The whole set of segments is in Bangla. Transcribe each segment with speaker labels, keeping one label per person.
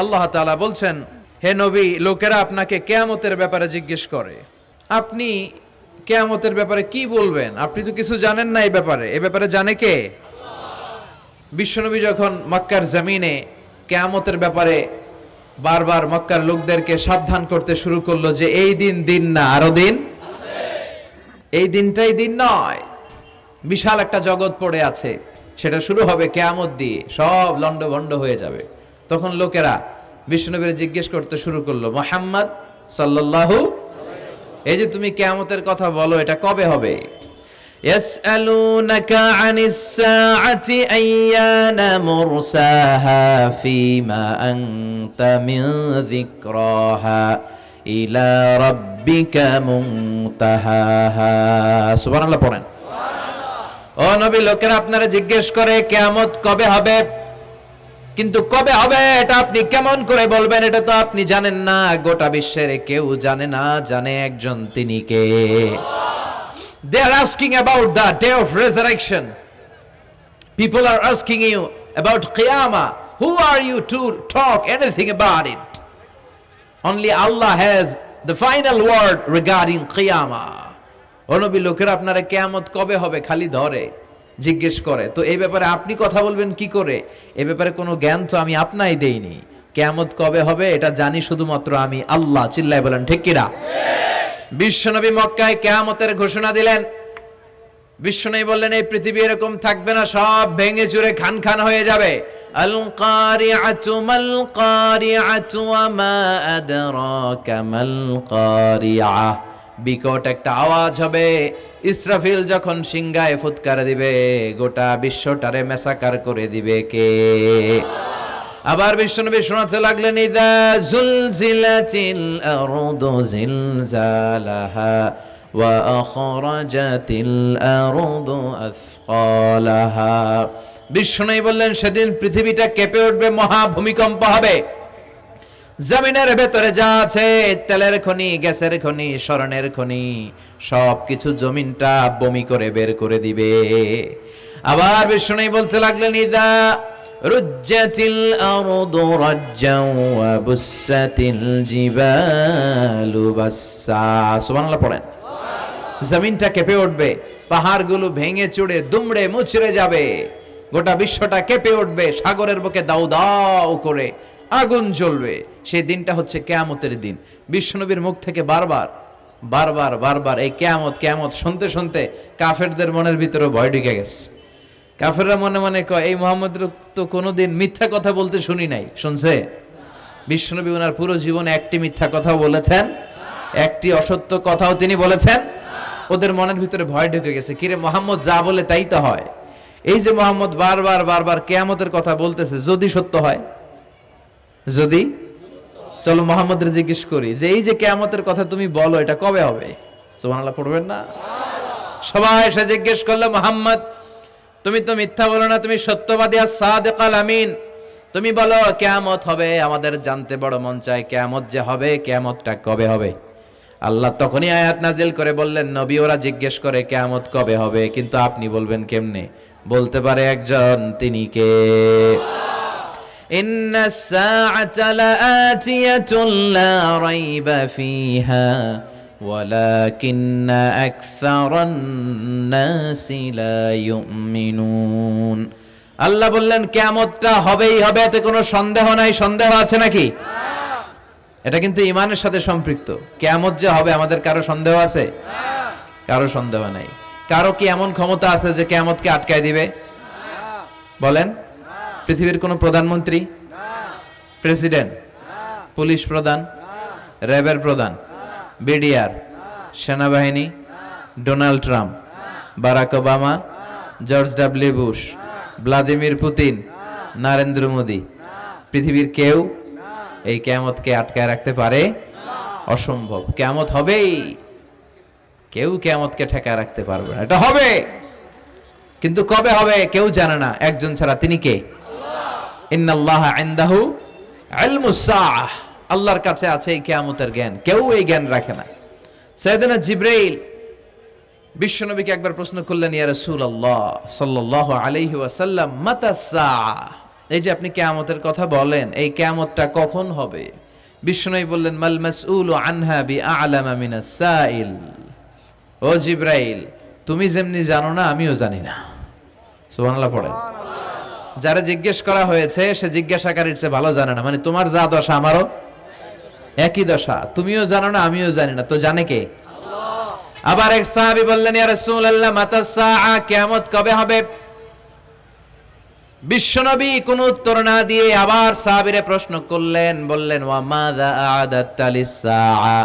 Speaker 1: আল্লাহ তাআলা বলছেন, হে নবী, লোকেরা আপনাকে কিয়ামতের ব্যাপারে জিজ্ঞেস করে, আপনি কিয়ামতের ব্যাপারে কি বলবেন? আপনি তো কিছু জানেন না এ ব্যাপারে জানে কে? বিশ্বনবী যখন মক্কার জমিনে কিয়ামতের ব্যাপারে বারবার মক্কার লোকদেরকে সাবধান করতে শুরু করলো যে এই দিন না, আরো দিন আছে, এই দিনটাই দিন নয়, বিশাল একটা জগৎ পড়ে আছে, সেটা শুরু হবে কিয়ামত দিয়ে, সব লন্ডভন্ড হয়ে যাবে। তখন লোকেরা বিশ্বনবীর জিজ্ঞেস করতে শুরু করলো, মুহাম্মদ সাল্লাল্লাহু, এই যে তুমি কিয়ামতের কথা বলো, এটা কবে হবে? ইয়াসআলুনাকা আনিস সাআতি আইয়ানা মুরসাহা ফীমা আনতা মিন যিকরাহা ইলা রাব্বিকা মুনতাহাহা। সুবহানাল্লাহ পড়েন। ও নবী, লোকেরা আপনারা জিজ্ঞেস করে কিয়ামত কবে হবে, কিন্তু কবে হবে এটা আপনি কেমন করে বলবেন? এটা তো আপনি জানেন না, গোটা বিশ্বের কেউ জানে না, জানে একজন, তিনি কে? They are asking about the day of resurrection. People are asking you about Qiyamah. Who are you to talk anything about it? Only Allah has the final word regarding Qiyamah. ও নবী, লোকেরা আপনারা কিয়ামত কবে হবে খালি ধরে জিজ্ঞেস করে, তো এই ব্যাপারে আপনি কথা বলবেন কি করে? এই ব্যাপারে কোনো জ্ঞান তো আমি আপনাই দেইনি। কিয়ামত কবে হবে এটা জানি শুধুমাত্র আমি আল্লাহ। চিল্লায় বলেন ঠিক কিনা? বিশ্বনবী মক্কায় কিয়ামতের ঘোষণা দিলেন। বিশ্বনবী বললেন, এই পৃথিবী এরকম থাকবে না, সব ভেঙে চুরে খান খান হয়ে যাবে। আল কারিআতু মাল কারিআতু ওয়া মা আদরাকা মাল কারিআহ। বিকট একটা আওয়াজ হবে, ইসরাফিল যখন সিংহায় ফুৎকার দিবে, গোটা বিশ্বটারে মেসাকার করে দিবে কে? আবার বিশ্বনবী শোনাতে লাগলেন, ইযা জুলজিলাতিল আরদু জিলজালাহা ওয়া আখরাজাতিল আরদু আসকালাহা। বিশ্বনবী বললেন, সেদিন পৃথিবীটা কেঁপে উঠবে, মহা ভূমিকম্প হবে। জমিনের ভেতরে যা আছে, তেলের খনি, গ্যাসের খনি, স্বর্ণের খনি, সবকিছু জমিনটা বমি করে বের করে দিবে। আবার বিষ্ণু বলতে লাগলেন, ইদা রুজ্জাতিল আরদু রাজ্জাও ওয়া বুসাতিল জিবালু বাসসা। সুবহানাল্লাহ পড়েন। জমিনটা কেঁপে উঠবে, পাহাড়গুলো ভেঙে চুরে দুমড়ে মুচড়ে যাবে, গোটা বিশ্বটা কেঁপে উঠবে, সাগরের বুকে দাউ দাউ করে আগুন জ্বলবে। সেই দিনটা হচ্ছে কিয়ামতের দিন। বিশ্বনবীর মুখ থেকে বারবার এই কিয়ামত শুনতে শুনতে কাফেরদের মনের ভিতরে ভয় ঢুকে গেছে। কাফেররা মনে মনে কয়, এই মুহাম্মদের তো কোনোদিন মিথ্যা কথা বলতে শুনি নাই। শুনছে? বিশ্বনবী ওনার পুরো জীবনে একটি মিথ্যা কথা বলেছেন, একটি অসত্য কথাও তিনি বলেছেন। ওদের মনের ভিতরে ভয় ঢুকে গেছে, কিরে মুহাম্মদ যা বলে তাই তো হয়। এই যে মুহাম্মদ বারবার কিয়ামতের কথা বলতেছে, যদি সত্য হয়, যদি, চলো মুহাম্মদের জিজ্ঞেস করি যে এই যে কিয়ামতের কথা তুমি বলো, এটা কবে হবে? সুবহানাল্লাহ পড়বেন না? সবাই এসে জিজ্ঞেস করলো, মুহাম্মদ তুমি তো মিথ্যা বলো না, তুমি সত্যবাদী আর সাদিকাল আমিন, তুমি বলো কিয়ামত হবে, আমাদের জানতে বড় মন চায় কিয়ামত যে হবে, কিয়ামতটা কবে হবে? আল্লাহ তখনই আয়াত নাজিল করে বললেন, নবী ওরা জিজ্ঞেস করে কিয়ামত কবে হবে, কিন্তু আপনি বলবেন কেমনে? বলতে পারে একজন, তিনি কে? ইন্নাস সাআতা লাআতিয়াতুন লা রাইবা ফিহা ওয়ালাকিন্না আকসারান নাসি লা ইউমিনুন। আল্লাহ বললেন কিয়ামতটা হবেই হবে, এতে কোনো সন্দেহ নাই। সন্দেহ আছে নাকি? এটা কিন্তু ঈমানের সাথে সম্পৃক্ত। কিয়ামত যে হবে, আমাদের কারো সন্দেহ আছে? কারো সন্দেহ নাই। কারো কি এমন ক্ষমতা আছে যে কিয়ামতকে আটকায় দিবে? বলেন। পৃথিবীর কোন প্রধানমন্ত্রী, প্রেসিডেন্ট, পুলিশ প্রধান, র্যাবের প্রধান, বিডিআর, সেনাবাহিনী, Donald Trump, Barack Obama, George W Bush, Vladimir Putin, Narendra Modi, পৃথিবীর কেউ এই কিয়ামতকে আটকায় রাখতে পারে? অসম্ভব। কিয়ামত হবেই, কেউ কিয়ামতকে ঠেকায় রাখতে পারবে না। এটা হবে, কিন্তু কবে হবে কেউ জানে না, একজন ছাড়া। তিনি কে? ইন্নাল্লাহা ইনদাহু ইলমুস সাআহ। আল্লাহর কাছে আছে এই কিয়ামতের জ্ঞান, কেউ এই জ্ঞান রাখে না। সাইয়েদনা জিবরাইল বিশ্বনবীকে একবার প্রশ্ন করলেন, ইয়া রাসূলুল্লাহ সাল্লাল্লাহু আলাইহি ওয়াসাল্লাম, মাতা সাআহ, এই যে আপনি কিয়ামতের কথা বলেন, এই কিয়ামতটা কখন হবে? বিষ্ণু বললেন, মাল মাসউলু আনহা বিআলামা মিনাস সাইল। ও জিবরাইল, তুমি যেমনি জানো না, আমিও জানি না। সুবহানাল্লাহ পড়েন। যারা জিজ্ঞেস করা হয়েছে সে জিজ্ঞাসাকারীর চেয়ে ভালো জানে না। মানে তোমার যা দশা আমারও একই দশা, তুমিও জানো না আমিও জানি না, তো জানে কে? আল্লাহ। আবার এক সাহাবী বললেন, ইয়া রাসূলুল্লাহ মাতাস সাআ, কিয়ামত কবে হবে? বিশ্বনবী কোনো উত্তর না দিয়ে আবার সাহাবীরে প্রশ্ন করলেন, বললেন, ওয়া মাযা আ'দাতা লিস-সাআ,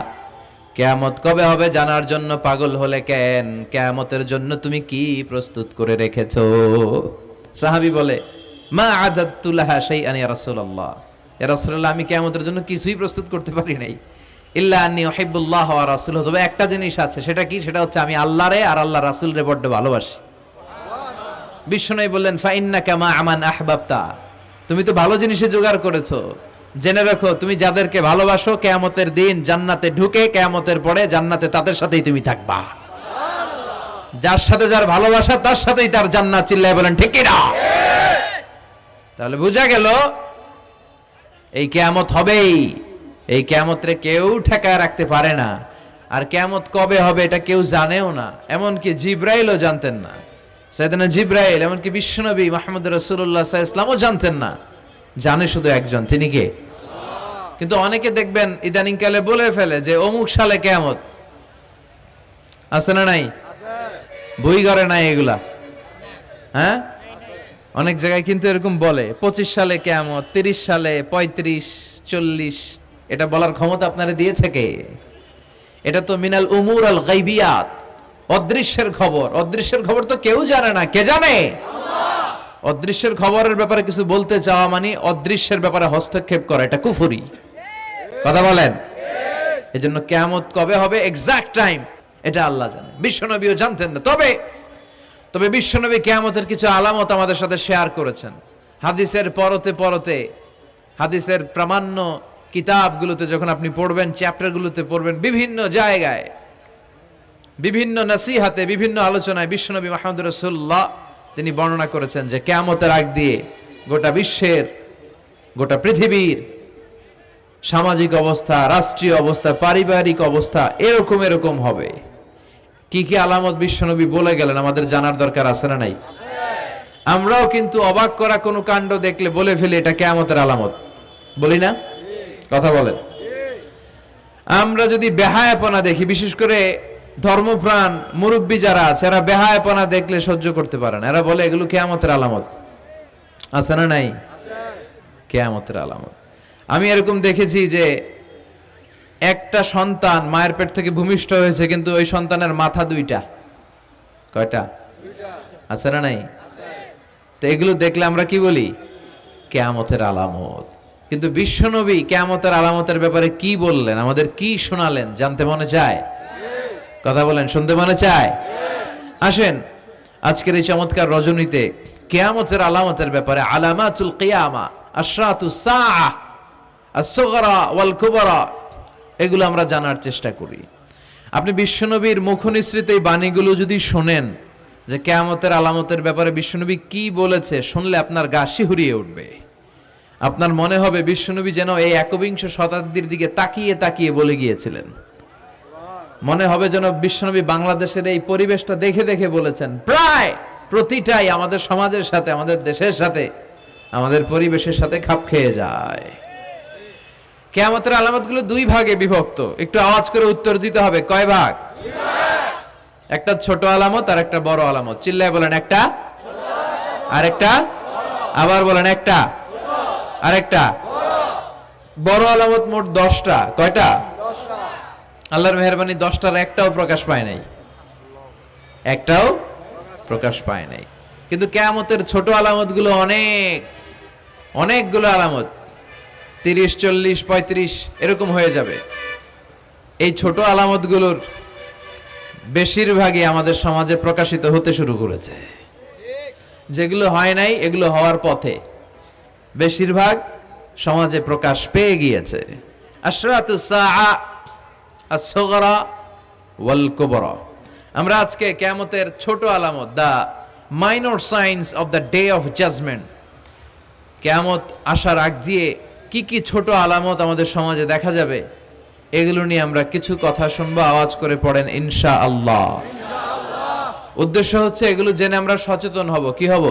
Speaker 1: কিয়ামত কবে হবে জানার জন্য পাগল হলে কেন? কিয়ামতের জন্য তুমি কি প্রস্তুত করে রেখেছো? সাহাবী বলে, মা আ'দাতু লাহা শাইআন ইয়া রাসূলুল্লাহ, ইয়া রাসূলুল্লাহ, আমি কিয়ামতের জন্য কিছুই প্রস্তুত করতে পারি নাই। ইল্লা আন্নী উহিব্বুল্লাহ ওয়া রাসূলুহু, তবে একটা জিনিস আছে, সেটা কি? সেটা হচ্ছে আমি আল্লাহরে আর আল্লাহর রাসূলরে বড় ভালোবাসি। বিষ্ণু বললেন, ফাইন্নাকা মা আমান আহবাবতা, তুমি তো ভালো জিনিসে জোগাড় করেছো। জেনে রাখো, তুমি যাদেরকে ভালোবাসো কিয়ামতের দিন জান্নাতে ঢুকে কিয়ামতের পরে জান্নাতে তাদের সাথেই তুমি থাকবা। যার সাথে যার ভালোবাসা তার সাথেই তার জান্নাত। চিল্লায় বলেন ঠিক কি না? তাহলে বোঝা গেল এই কিয়ামত হবেই। এই কিয়ামতরে কেউ ঠেকায় রাখতে পারে না। আর কিয়ামত কবে হবে এটা কেউ জানেও না, এমনকি জিবরাইলও জানতেন না। সাইয়েদনা জিবরাইল, এমনকি বিশ্বনবী মুহাম্মদ রাসূলুল্লাহ সাল্লাল্লাহু আলাইহি ওয়াসাল্লামও জানতেন না। জানে শুধু একজন, তিনি কে? কিন্তু অনেকে দেখবেন ইদানিং কালে বলে ফেলে যে অমুক সালে কিয়ামত। আছে না নাই? বই করে নাই এগুলা? হ্যাঁ, অনেক জায়গায় কিন্তু এরকম বলে 25 সালে কিয়ামত, 30 সালে, 35, 40। এটা বলার ক্ষমতা আপনারা দিয়েছে কে? এটা তো মিনাল উমুর আল গায়বিয়াত, অদৃশ্যের খবর। অদৃশ্যের খবর তো কেউ জানে না, কে জানে? আল্লাহ। অদৃশ্যের খবরের ব্যাপারে কিছু বলতে চাওয়া মানে অদৃশ্যের ব্যাপারে হস্তক্ষেপ করা, এটা কুফরি। কথা বলেন। এজন্য কিয়ামত কবে হবে এক্সাক্ট টাইম এটা আল্লাহ জানে, বিশ্বনবীও জানতেন না। তবে বিশ্বনবী কিয়ামতের কিছু আলামত আমাদের সাথে শেয়ার করেছেন। হাদিসের পরতে পরতে, হাদিসের প্রামাণ্য কিতাবগুলোতে যখন আপনি পড়বেন, চ্যাপ্টারগুলোতে পড়বেন, বিভিন্ন জায়গায়, বিভিন্ন নসিহাতে, বিভিন্ন আলোচনায় বিশ্বনবী মুহাম্মদ রাসূলুল্লাহ তিনি বর্ণনা করেছেন যে কিয়ামতের আগ দিয়ে গোটা বিশ্বের, গোটা পৃথিবীর সামাজিক অবস্থা, রাষ্ট্রীয় অবস্থা, পারিবারিক অবস্থা এরকম হবে। কি কি আলামত বিশ্বনবী বলে গেলেন আমাদের জানার দরকার আছে না নাই? আমরাও কিন্তু অবাক করা কোনো কাণ্ড দেখলে বলে ফেলি এটা কিয়ামতের আলামত, বলি না? কথা বলেন। আমরা যদি বেহায়াপনা দেখি, বিশেষ করে ধর্মপ্রাণ মুরব্বী যারা আছে, এরা বেহায়াপনা দেখলে সহ্য করতে পারে না। এরা বলে এগুলো কিয়ামতের আলামত। আছে না নাই? কিয়ামতের আলামত। আমি এরকম দেখেছি যে একটা সন্তান মায়ের পেট থেকে ভূমিষ্ঠ হয়েছে, কিন্তু ওই সন্তানের মাথা দুইটা। কয়টা? আছে না নাই? তো এগুলো দেখলে আমরা কি বলি? কিয়ামতের আলামত। কিন্তু বিশ্বনবী কিয়ামতের আলামতের ব্যাপারে কি বললেন, আমাদের কি শোনালেন, জানতে মনে চায়? কথা বলেন, শুনতে মনে চায়? আসেন আজকের এই চমৎকার রজনীতে কিয়ামতের আলামতের ব্যাপারে, আলামাতুল কিয়ামা, আশরাতুস সাআ, আস-সুগরা ওয়াল কুবরা, এগুলো আমরা জানার চেষ্টা করি। আপনি বিশ্বনবীর মুখনিসৃত এই বাণীগুলো যদি শোনেন যে কিয়ামতের আলামতের ব্যাপারে বিশ্বনবী কি বলেছে, শুনলে আপনার গা শিহরিয়ে উঠবে। আপনার মনে হবে বিশ্বনবী যেন এই একবিংশ শতাব্দীর দিকে তাকিয়ে তাকিয়ে বলে গিয়েছিলেন। মনে হবে যেন বিশ্বনবী বাংলাদেশের এই পরিবেশটা দেখে দেখে বলেছেন। প্রায় প্রতিটাই আমাদের সমাজের সাথে, আমাদের দেশের সাথে, আমাদের পরিবেশের সাথে খাপ খেয়ে যায়। কিয়ামতের আলামতগুলো দুই ভাগে বিভক্ত। একটু আওয়াজ করে উত্তর দিতে হবে, কয় ভাগ? একটা ছোট আলামত আর একটা বড় আলামত। চিল্লায় বলেন একটা, আর একটা, আবার বলেন একটা, আর একটা। বড় আলামত মোট 10টা। কয়টা? আল্লাহর মেহেরবানি 10টার একটাও প্রকাশ পায় নাই, একটাও প্রকাশ পায় নাই। কিন্তু কিয়ামতের ছোট আলামতগুলো অনেকগুলো আলামত, 30, 40, 35 এরকম হয়ে যাবে। এই ছোট আলামতগুলোর বেশিরভাগই আমাদের সমাজে প্রকাশিত হতে শুরু করেছে। যেগুলো হয় নাই এগুলো হওয়ার পথে, বেশিরভাগ সমাজে প্রকাশ পেয়ে গিয়েছে। আশরাতুস সাআ, আস-সুগরা ওয়াল কুবরা। আমরা আজকে কিয়ামতের ছোট আলামত, the minor signs of the day of judgement, কিয়ামত আসার আগ দিয়ে কি কি ছোট আলামত আমাদের সমাজে দেখা যাবে, এগুলো নিয়ে আমরা কিছু কথা শুনবো। আওয়াজ করে পড়েন ইনশাআল্লাহ। উদ্দেশ্য হচ্ছে এগুলো জেনে আমরা সচেতন হব। কি হব?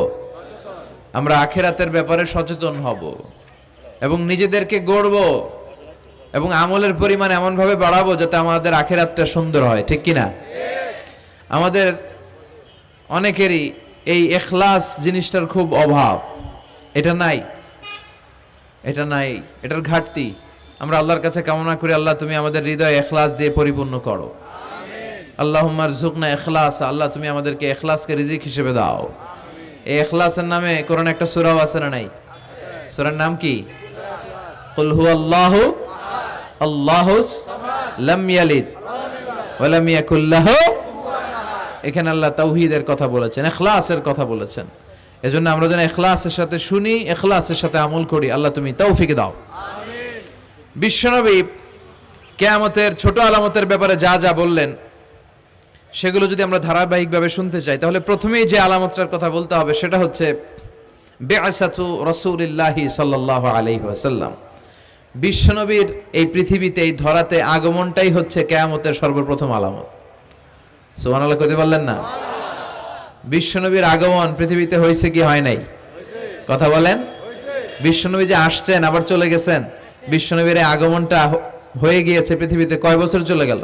Speaker 1: আমরা আখিরাতের ব্যাপারে সচেতন হব এবং নিজেদেরকে গড়ব এবং আমলের পরিমাণ এমন ভাবে বাড়াবো যাতে আমাদের আখিরাতটা সুন্দর হয়। ঠিক কিনা? আমাদের অনেকেরই এই ইখলাস জিনিসটার খুব অভাব। এটা নাই, এটার ঘাটতি। আমরা আল্লাহর কাছে কামনা করি, আল্লাহ তুমি আমাদের হৃদয় ইখলাস দিয়ে পরিপূর্ণ করো। আল্লাহুম্মা রযুকনা ইখলাস, আল্লাহ তুমি আমাদেরকে ইখলাসকে রিজিক হিসেবে দাও। এই ইখলাসের নামে কোরআনে একটা সূরাও আছে না নাই? সূরার নাম কি? কুল হুয়াল্লাহু আল্লাহুস লাম ইয়ালিদ ওয়া লাম ইয়াকুল লাহু। এখানে আল্লাহ তাওহীদের কথা বলেছেন, ইখলাসের কথা বলেছেন। এজন্য আমরা যেন ইখলাসের সাথে শুনি, ইখলাসের সাথে আমল করি। আল্লাহ তুমি তৌফিক দাও। বিশ্বনবী কিয়ামতের ছোট আলামতের ব্যাপারে যা যা বললেন সেগুলো যদি আমরা ধারাবাহিকভাবে শুনতে চাই, তাহলে প্রথমেই যে আলামতটার কথা বলতে হবে সেটা হচ্ছে বিআসাতু রাসূলিল্লাহি সাল্লাল্লাহু আলাইহি ওয়াসাল্লাম। বিশ্বনবীর এই পৃথিবীতে, এই ধরাতে আগমনটাই হচ্ছে কিয়ামতের সর্বপ্রথম আলামত। সুবহানাল্লাহ কইতে পারলেন না? বিশ্বনবীর আগমন পৃথিবীতে হয়েছে কি হয় নাই? কথা বলেন। বিশ্বনবী যে আসছেন আবার চলে গেছেন, বিশ্বনবীর আগমনটা হয়ে গিয়েছে পৃথিবীতে কয় বছর চলে গেল?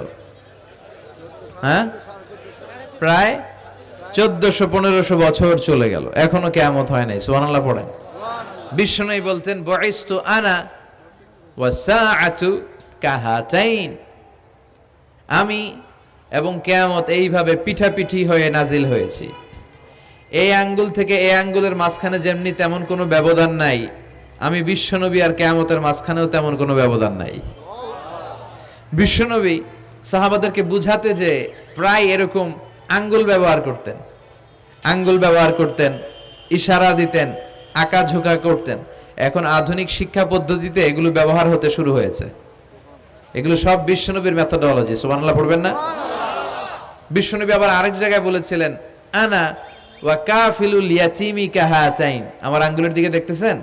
Speaker 1: হ্যাঁ, প্রায় 1400-1500 বছর চলে গেল, এখনো কিয়ামত হয় নাই। সুবহানাল্লাহ পড়েন। বিশ্বনবী বলতেন বুইস্তু আনা ওয়া সাআতু কাহাতাইন, আমি এবং কিয়ামত এইভাবে পিঠাপিঠি হয়ে নাজিল হয়েছি। এই আঙ্গুল থেকে এই আঙ্গুলের মাঝখানে যেমনি তেমন কোনো ব্যবধান নাই, আমি বিশ্বনবী আর কিয়ামতের মাঝখানেও তেমন কোনো ব্যবধান নাই। বিশ্বনবী সাহাবাদেরকে বুঝাতে যে প্রায় এরকম আঙ্গুল ব্যবহার করতেন, ইশারা দিতেন, আঁকাঝোঁকা করতেন। এখন আধুনিক শিক্ষা পদ্ধতিতে এগুলো ব্যবহার হতে শুরু হয়েছে। এগুলো সব বিশ্বনবীর মেথোডোলজি। সুবহানাল্লাহ পড়বেন না? বিশ্বনবী আবার আরেক জায়গায় বলেছিলেন আনা ওয়া কাফিলুল ইয়াতীমি কাহাতাইন, আমার আঙ্গুলের দিকে দেখতেছেন?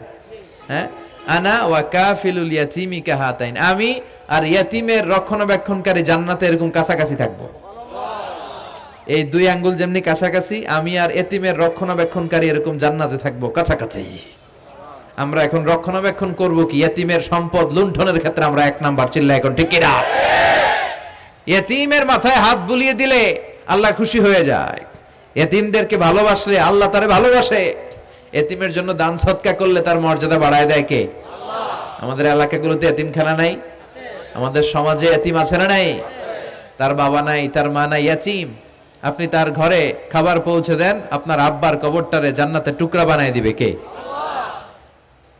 Speaker 1: হ্যাঁ, আনা ওয়া কাফিলুল ইয়াতীমি কাহাতাইন, আমি আর ইয়াতীমের রক্ষণাবেক্ষণকারী জান্নাতে এরকম কাছাকাছি থাকবো। এই দুই আঙ্গুল যেমনি কাছাকাছি, আমি আর ইয়াতীমের রক্ষণাবেক্ষণকারী এরকম জান্নাতে থাকবো কাছাকাছি। আমরা এখন রক্ষণাবেক্ষণ করব কি? ইয়াতীমের সম্পদ লুণ্ঠনের ক্ষেত্রে আমরা এক নাম্বার। চিল্লা এখন ঠিক কিনা? ইয়াতীমের মাথায় হাত বুলিয়ে দিলে আল্লাহ খুশি হয়ে যায়। ইয়াতীমদেরকে ভালোবাসলে আল্লাহ তারে ভালোবাসে। ইয়াতীমের জন্য দান সদকা করলে তার মর্যাদা বাড়ায় দেয় কে? আল্লাহ। আমাদের এলাকাগুলোতে ইয়াতীমখানা নাই? আমাদের সমাজে ইয়াতীম আছে না নাই? তার বাবা নাই, তার মা নাই, ইয়াতীম। আপনি তার ঘরে খাবার পৌঁছে দেন, আপনার আব্বার কবরটারে জান্নাতে টুকরা বানায় দিবে কে?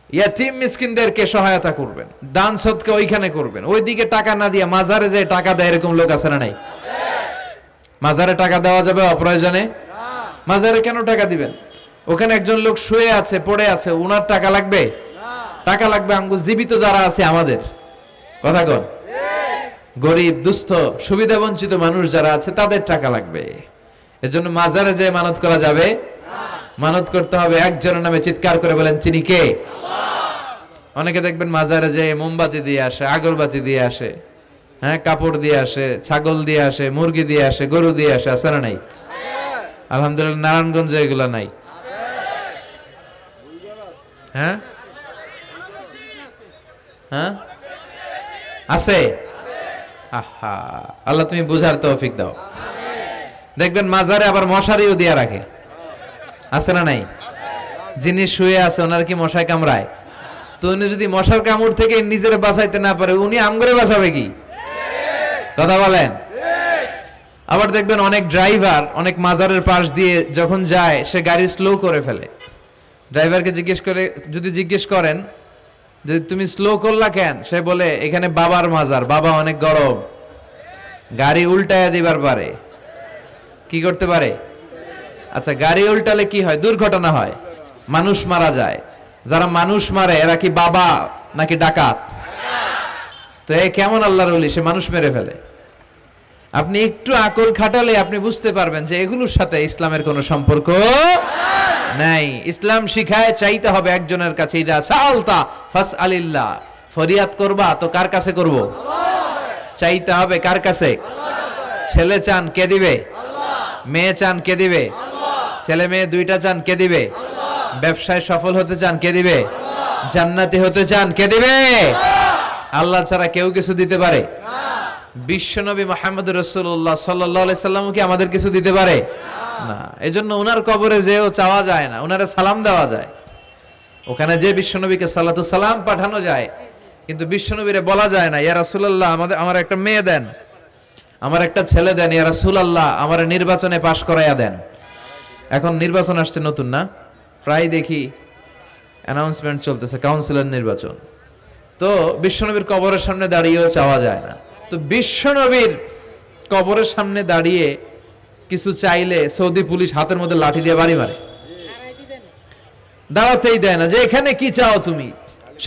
Speaker 1: ইয়াতীম মিসকিনদেরকে সহায়তা করবেন, দান সদকা ওইখানে করবেন। ওইদিকে টাকা না দিয়ে মাজারে যে টাকা দেয় এরকম লোক আছে না নাই? মাজারে টাকা দেওয়া যাবে অপ্রয়োজনে? মাজারে কেন টাকা দিবেন? ওখানে একজন লোক শুয়ে আছে, পড়ে আছে, উনার টাকা লাগবে? টাকা লাগবে আমগো জীবিত যারা আছে আমাদের। কথা কন। গরিব, দুস্থ, সুবিধা বঞ্চিত মানুষ যারা আছে তাদের টাকা লাগবে। এজন্য মাজারে যে মানত করা যাবে? মানত করতে হবে একজনের নামে, চিৎকার করে বলেন তিনি কে? অনেকে দেখবেন মাজারে যে মোমবাতি দিয়ে আসে, আগরবাতি দিয়ে আসে, হ্যাঁ, কাপড় দিয়ে আসে, ছাগল দিয়ে আসে, মুরগি দিয়ে আসে, গরু দিয়ে আসে। আছে না নাই? আলহামদুলিল্লাহ নারায়ণগঞ্জে এগুলা নাই। হ্যাঁ হ্যাঁ আছে। আহা, আল্লাহ তুমি বুঝার তৌফিক দাও। দেখবেন মাজারে আবার মশারিও দিয়ে রাখে। আছে না নাই? যিনি শুয়ে আছে ওনার কি মশায় কামড়ায়? তো উনি যদি মশার কামড় থেকে নিজের বাঁচাইতে না পারে, উনি আমগরে বাঁচাবে কি? কথা বলেন। আবার দেখবেন অনেক ড্রাইভার অনেক মাজারের পাশ দিয়ে যখন যায় সে গাড়ি স্লো করে ফেলে। ড্রাইভারকে জিজ্ঞেস করেন যে তুমি স্লো করলা কেন? সে বলে এখানে বাবার মাজার, বাবা অনেক গরম। গাড়ি উল্টায়া দিবার পারে। কি করতে পারে? আচ্ছা, গাড়ি উল্টালে কি হয়? দুর্ঘটনা হয়, মানুষ মারা যায়। যারা মানুষ মারে এরা কি বাবা নাকি ডাকাত? তো এ কেমন আল্লাহর ওলি, সে মানুষ মেরে ফেলে। আপনি একটু আকল খাটালে আপনি বুঝতে পারবেন যে এগুলোর সাথে ইসলামের কোনো সম্পর্ক নাই। ইসলাম শিখায় চাইতে হবে একজনের কাছে। ইদা সাআলতা ফাসআলিল্লাহ, ফরিয়াদ করবা তো কার কাছে করব? চাইতে হবে কার কাছে? ছেলে চান কে দিবে? মেয়ে চান কে দিবে? ছেলে মেয়ে দুইটা চান কে দিবে? ব্যবসায় সফল হতে চান কে দিবে? জান্নাতি হতে চান কে দিবে? আল্লাহ ছাড়া কেউ কিছু দিতে পারে? বিশ্বনবী মুহাম্মদুর রাসূলুল্লাহ সাল্লাল্লাহু আলাইহি সাল্লাম কি আমাদের কিছু দিতে পারে? না। এজন্য ওনার কবরে যেও চাওয়া যায় না, ওনারে সালাম দেওয়া যায়। ওখানে যে বিশ্বনবীকে সালাতু সালাম পাঠানো যায়, কিন্তু বিশ্বনবীরে বলা যায় না, ইয়া রাসূলুল্লাহ আমার একটা মেয়ে দেন, আমার একটা ছেলে দেন, ইয়া রাসূলুল্লাহ আমার নির্বাচনে পাশ করাইয়া দেন। এখন নির্বাচন আসছে নতুন না, প্রায় দেখি অ্যানাউন্সমেন্ট চলতেছে কাউন্সিলর নির্বাচন। তো বিশ্বনবীর কবরের সামনে দাঁড়িয়েও চাওয়া যায় না। তো বিশ্বনবীর কবরের সামনে দাঁড়িয়ে কিছু চাইলে সৌদি পুলিশ হাতের মধ্যে লাঠি দিয়ে বাড়ি মারে, দাঁড়াতেই দেয় না। যে এখানে কি চাও তুমি?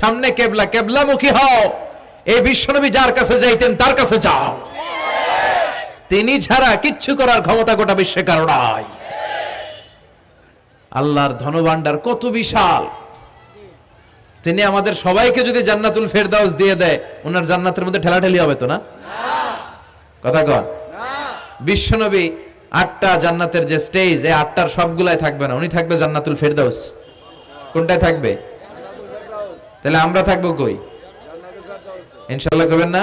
Speaker 1: সামনে কেবলা, কেবলামুখী হও। এই বিশ্বনবী যার কাছে যাইতেন তার কাছে চাও, তিনি ছাড়া কিচ্ছু করার ক্ষমতা গোটা বিশ্বে কারো নাই। আল্লাহর ধনভাণ্ডার কত বিশাল! তিনি আমাদের সবাইকে যদি জান্নাতুল ফেরদাউস দিয়ে দেয়, ওনার জান্নাতের মধ্যে ঠেলাঠেলি হবে তো না? কথা কন। বিশ্বনবী 8টা জান্নাতের যে স্টেজ, এই 8টার সবগুলাই থাকবে না, উনি থাকবে জান্নাতুল ফেরদাউস। কোনটায় থাকবে? তাহলে আমরা থাকবো কই? ইনশাআল্লাহ করবেন না?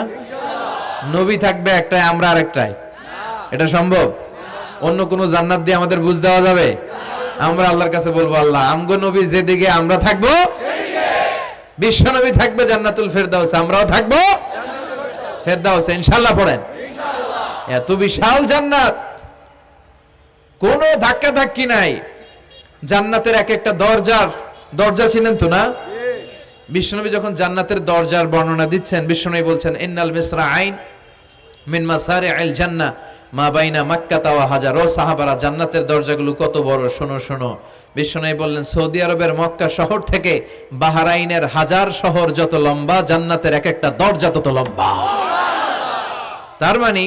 Speaker 1: নবী থাকবে একটাই, আমরা আরেকটাই। এটা সম্ভব? অন্য কোন জান্নাত দিয়ে আমাদের বুঝ দেওয়া যাবে? আমরা আল্লাহর কাছে বলবো, আল্লাহ আমগো নবী যেদিকে, আমরা থাকবো বিশ্বনবী থাকবে জান্নাতুল ফেরদাউস, আমরাও থাকবো ফেরদাউসে। ইনশাআল্লাহ পড়েন। এত বিশাল জান্নাত, কোনো ধাক্কা ধাক্কি নাই। জান্নাতের এক একটা দরজা চিনেন তো না? বিশ্বনবী যখন জান্নাতের দরজার বর্ণনা দিচ্ছেন, বিশ্বনবী বলছেন ইন্নাল মিসরাআইন মিন মাসারি'আল জান্নাহ মা বাইনা মাক্কাতা ওয়া হাজার। ও সাহাবারা, জান্নাতের দরজাগুলো কত বড়, শোনো শোনো। বিশ্বনবী বললেন সৌদি আরবের মক্কা শহর থেকে বাহরাইনের হাজার শহর যত লম্বা, জান্নাতের এক একটা দরজা তত লম্বা। তার মানে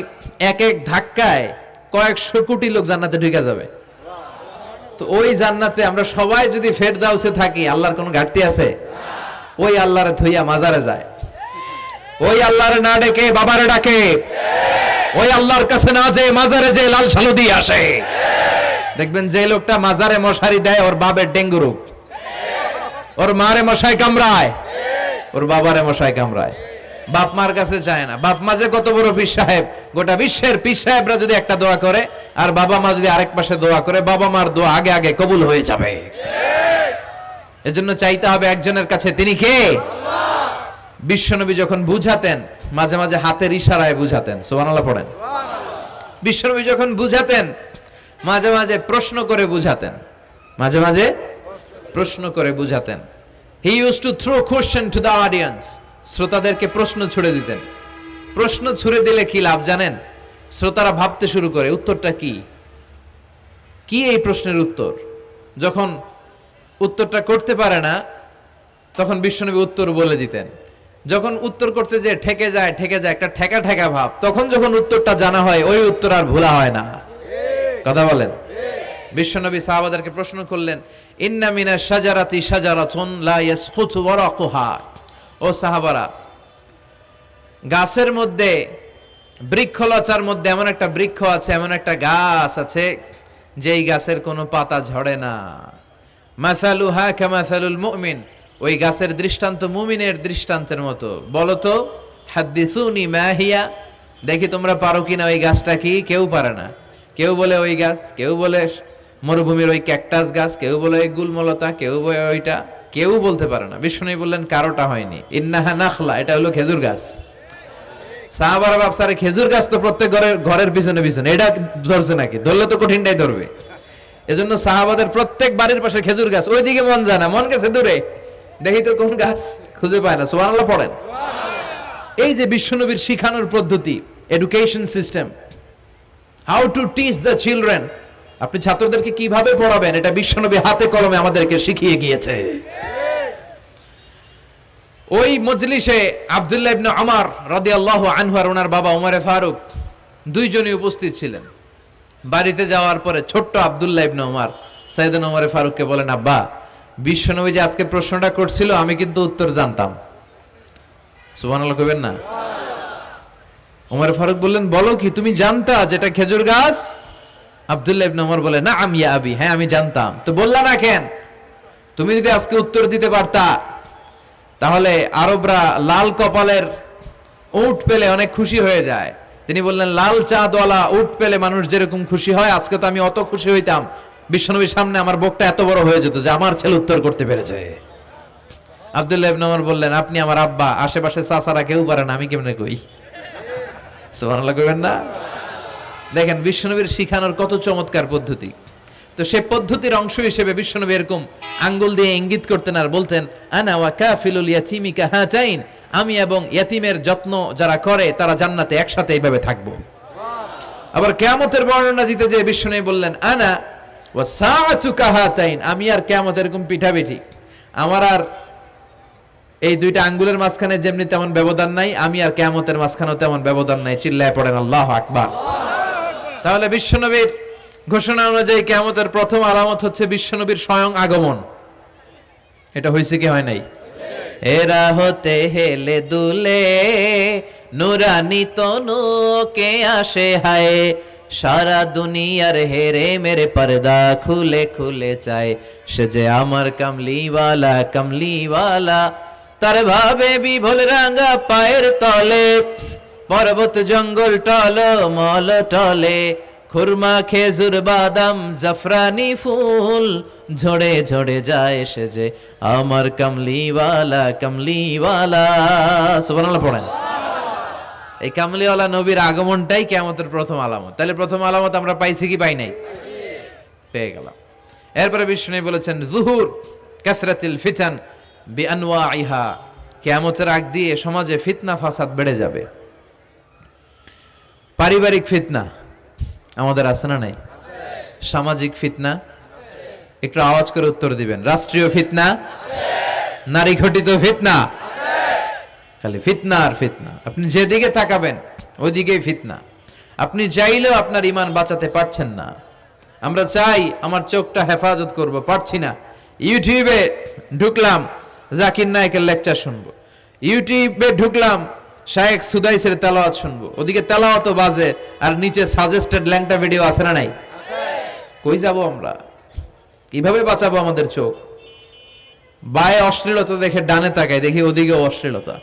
Speaker 1: এক এক ধাক্কায় কয়েকশো কোটি লোক জান্নাতে ঢুকে যাবে। তো ওই জান্নাতে আমরা সবাই যদি ফেরদাউসে থাকি, আল্লাহর কোনো ঘাটতি আছে? ওই আল্লাহরে থইয়া মাজারে যায়, ওই আল্লাহরে না ডেকে বাবারে ডাকে, ওই আল্লাহর কাছে না যেয়ে মাজারে যেয়ে লাল সালু দিয়ে আসে। দেখবেন যে লোকটা মাজারে মশারি দেয়, ওর বাবার ডেঙ্গু রোগ, ওর মারে মশাই কামড়ায়, ওর বাবারে মশাই কামড়ায়। বাপ মার কাছে চায় না। বাপ মা যে কত বড় পীর সাহেব, গোটা বিশ্বের পীর সাহেবরা যদি একটা দোয়া করে আর বাবা মা যদি আরেক পাশে দোয়া করে, বাবা মার দোয়া আগে আগে কবুল হয়ে যাবে। এজন্য চাইতে হবে একজনের কাছে, তিনি কে? বিশ্বনবী যখন বুঝাতেন, মাঝে মাঝে হাতের ইশারায় বুঝাতেন। সুবহানাল্লাহ পড়েন। বিশ্বনবী যখন বুঝাতেন, মাঝে মাঝে প্রশ্ন করে বুঝাতেন, মাঝে মাঝে প্রশ্ন করে বুঝাতেন। He use to throw question to the audience. শ্রোতাদেরকে প্রশ্ন ছুড়ে দিতেন। প্রশ্ন ছুড়ে দিলে কি লাভ জানেন? শ্রোতারা ভাবতে শুরু করে উত্তরটা কি, কি এই প্রশ্নের উত্তর। যখন উত্তরটা করতে পারে না, তখন বিশ্বনবী উত্তর বলে দিতেন। যখন উত্তর করতে যে ঠেকে যায় একটা ঠেকা ঠেকা ভাব, তখন যখন উত্তরটা জানা হয়, ওই উত্তর আর ভোলা হয় না। কথা বলেন। বিশ্বনবী সাহাবাদেরকে প্রশ্ন করলেন, ইন্না মিনাশ শাজারাতি শাজারাতুন লা ইয়াসকুতু ওয়ারাকুহা। ও সাহাবারা, গাছের মধ্যে, বৃক্ষলতার মধ্যে এমন একটা বৃক্ষ আছে, এমন একটা গাছ আছে, যেই গাছের কোনো পাতা ঝরে না। মাসালুহা কামাসালুল মুমিন। ওই গাছের দৃষ্টান্ত মুমিনের দৃষ্টান্তের মতো। বলো তো, হাদ্দিসুনি মা হিয়া, দেখি তোমরা পারো কিনা ওই গাছটা কি? কেউ পারে না। কেউ বলে ওই গাছ, কেউ বলে মরুভূমির ওই ক্যাকটাস গাছ, কেউ বলে ওই গুলমলতা, কেউ বলে ওইটা, কেউ বলতে পারে না। বিষ্ণু বললেন কারোটা হয়নি। ইন্নাহা নাখলা, এটা হলো খেজুর গাছ। সাহাবারা ভাবসারে খেজুর গাছ তো প্রত্যেক ঘরের পিছনে পিছনে, এটা ধরছে নাকি? ধরলে তো কঠিনটাই ধরবে। এজন্য সাহাবাদের প্রত্যেক বাড়ির পাশে খেজুর গাছ। ওইদিকে মন যায় না, মন গেছে দূরে, দেখি তো কোন গাছ, খুঁজে পায় না। সুবহানাল্লাহ পড়েন। এই যে বিশ্বনবীর শিখানোর পদ্ধতি, education system, how to teach the children, আপনি ছাত্রদেরকে কিভাবে পড়াবেন, এটা বিশ্বনবী হাতে কলমে আমাদেরকে শিখিয়ে গিয়েছে। ওই মজলিসে আব্দুল্লাহ ইবনে উমর রাদিয়াল্লাহু আনহু আর ওনার বাবা ওমরে ফারুক দুইজনই উপস্থিত ছিলেন। বাড়িতে যাওয়ার পরে ছোট্ট আব্দুল্লাহ ইবনে উমর সাইয়েদনা ওমর ফারুককে বলেন, আব্বা, বিশ্বনবী যে আজকে প্রশ্নটা করছিল আমি কিন্তু উত্তর জানতাম। সুবহানাল্লাহ কইবেন না? ওমর ফারুক বললেন, বলো কি, তুমি জানতা যেটা খেজুর গাছ? আব্দুল্লাহ ইবনে ওমর বলে, না আমি আবি, হ্যাঁ আমি জানতাম। তো বললা না কেন? তুমি যদি আজকে উত্তর দিতে পারতা তাহলে আরবরা লাল কপালের উট পেলে অনেক খুশি হয়ে যায়। তিনি বললেন, লাল চাঁদওয়ালা উট পেলে মানুষ যেরকম খুশি হয়, আজকে তো আমি অত খুশি হইতাম, বিশ্বনবীর সামনে আমার বুকটা এত বড় হয়ে যেত যে আমার ছেলে উত্তর করতে পেরেছে। আব্দুল্লাহ ইবনে ওমর বললেন, আপনি আমার আব্বা, আশেপাশে চাচারা কেউ পারে না, আমি কেমনে কই? সুবহানাল্লাহ কইবেন না? দেখেন বিশ্বনবীর শিখানোর কত চমৎকার পদ্ধতি। তো সে পদ্ধতির অংশ হিসেবে বিশ্বনবী এরকম আঙ্গুল দিয়ে ইঙ্গিত করতেন আর বলতেন, আনা ওয়া কাফিলুল ইয়াতীমি কাহাতাইন, আমি এবং ইয়াতিমের যত্ন যারা করে তারা জান্নাতে একসাথে এইভাবে থাকবো। আবার কিয়ামতের বর্ণনা দিতে যে বিশ্বনবী বললেন, আনা ওয়া সাআতু কাহাতাইন, আমি আর কিয়ামত এরকম পিঠাপিঠি, আমার আর এই দুইটা আঙ্গুলের মাঝখানে যেমনি তেমন ব্যবধান নাই, আমি আর কিয়ামতের মাঝখানেও তেমন ব্যবধান নাই। চিল্লায় পড়েন আল্লাহু আকবার। তাহলে বিশ্বনবীর ঘোষণা অনুযায়ী কিয়ামতের প্রথম আলামত হচ্ছে বিশ্বনবীর স্বয়ং আগমন। এটা হয়েছে কি হয় নাই? এরা হতে হেলে দুলে নুরানি তনু কে আসে হায়, সারা দুনিয়ার হেরে মেরে পর্দা খুলে খুলে চায়, সে যে আমার কামলিওয়ালা কামলিওয়ালা, তার ভাবে বিভোল রাঙা পায়ের তলে, পর্বত জঙ্গল টল মল টলে, খুরমা খেজুর বাদাম জাফরানি ফুল ঝরে ঝরে যায়, সে যে আমার কামলিওয়ালা কামলিওয়ালা। সুবহানাল্লাহ পড়েন। এই কামলিওয়ালা নবীর আগমনটাই কিয়ামতের প্রথম আলামত। তাহলে প্রথম আলামত আমরা পাইছি কি পাই নাই? পেয়ে গেলাম। এরপরে বিষ্ণু বলেছেন, যুহুর কাসরাতিল ফিতান বিআনওয়াইহা, কিয়ামতের আগ দিয়ে সমাজে ফিতনা ফাসাদ বেড়ে যাবে। পারিবারিক ফিতনা আমাদের আছে না নাই? সামাজিক ফিতনা, একটু আওয়াজ করে উত্তর দিবেন। রাষ্ট্রীয় ফিতনা, নারী ঘটিত ফিতনা, খালি ফিতনা আর ফিতনা। আপনি যেদিকে তাকাবেন ওইদিকেই ফিতনা। আপনি চাইলেও আপনার ঈমান বাঁচাতে পারছেন না। আমরা চাই আমার চোখটা হেফাজত করব, পারছি না। ইউটিউবে ঢুকলাম, জাকির নায়েকের লেকচার শুনবো, ইউটিউবে ঢুকলাম, শায়েখ সুদাইসের তেলাওয়াত শুনবো, ওদিকে তেলাওয়াতও বাজে আর নিচে সাজেস্টেড ল্যাংটা ভিডিও আছে না নাই? কই যাব আমরা? কিভাবে বাঁচাবো আমাদের চোখ? বায়ে অশ্লীলতা দেখে ডানে তাকায়, দেখি ওদিকে অশ্লীলতা,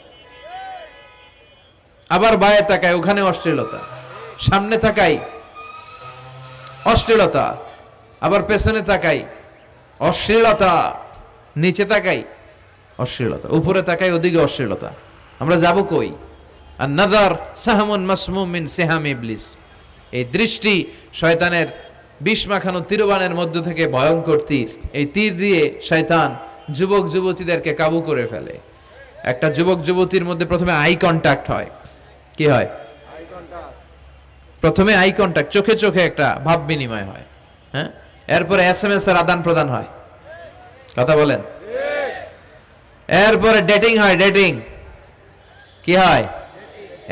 Speaker 1: আবার বায়ে তাকায় ওখানে অশ্লীলতা, সামনে তাকাই অশ্লীলতা, আবার পেছনে তাকাই অশ্লীলতা, নিচে তাকাই অশ্লীলতা, উপরে তাকাই ওদিকে অশ্লীলতা। আমরা যাব কই? আর নাযার সাহমুন মাসমুম মিন সিহাম ইবলিস, এই দৃষ্টি শয়তানের বিষ মাখানো তীরবানের মধ্য থেকে ভয়ঙ্কর তীর। এই তীর দিয়ে শয়তান যুবক যুবতীদেরকে কাবু করে ফেলে। একটা যুবক যুবতীর মধ্যে প্রথমে আই কন্টাক্ট হয়। কি হয়? প্রথমে আই কন্টাক্ট, চোখে চোখে একটা ভাব বিনিময় হয়, হ্যাঁ। এরপরে এসএমএস এর আদান প্রদান হয়, কথা বলেন। এরপরে ডেটিং হয়, ডেটিং কি হয়?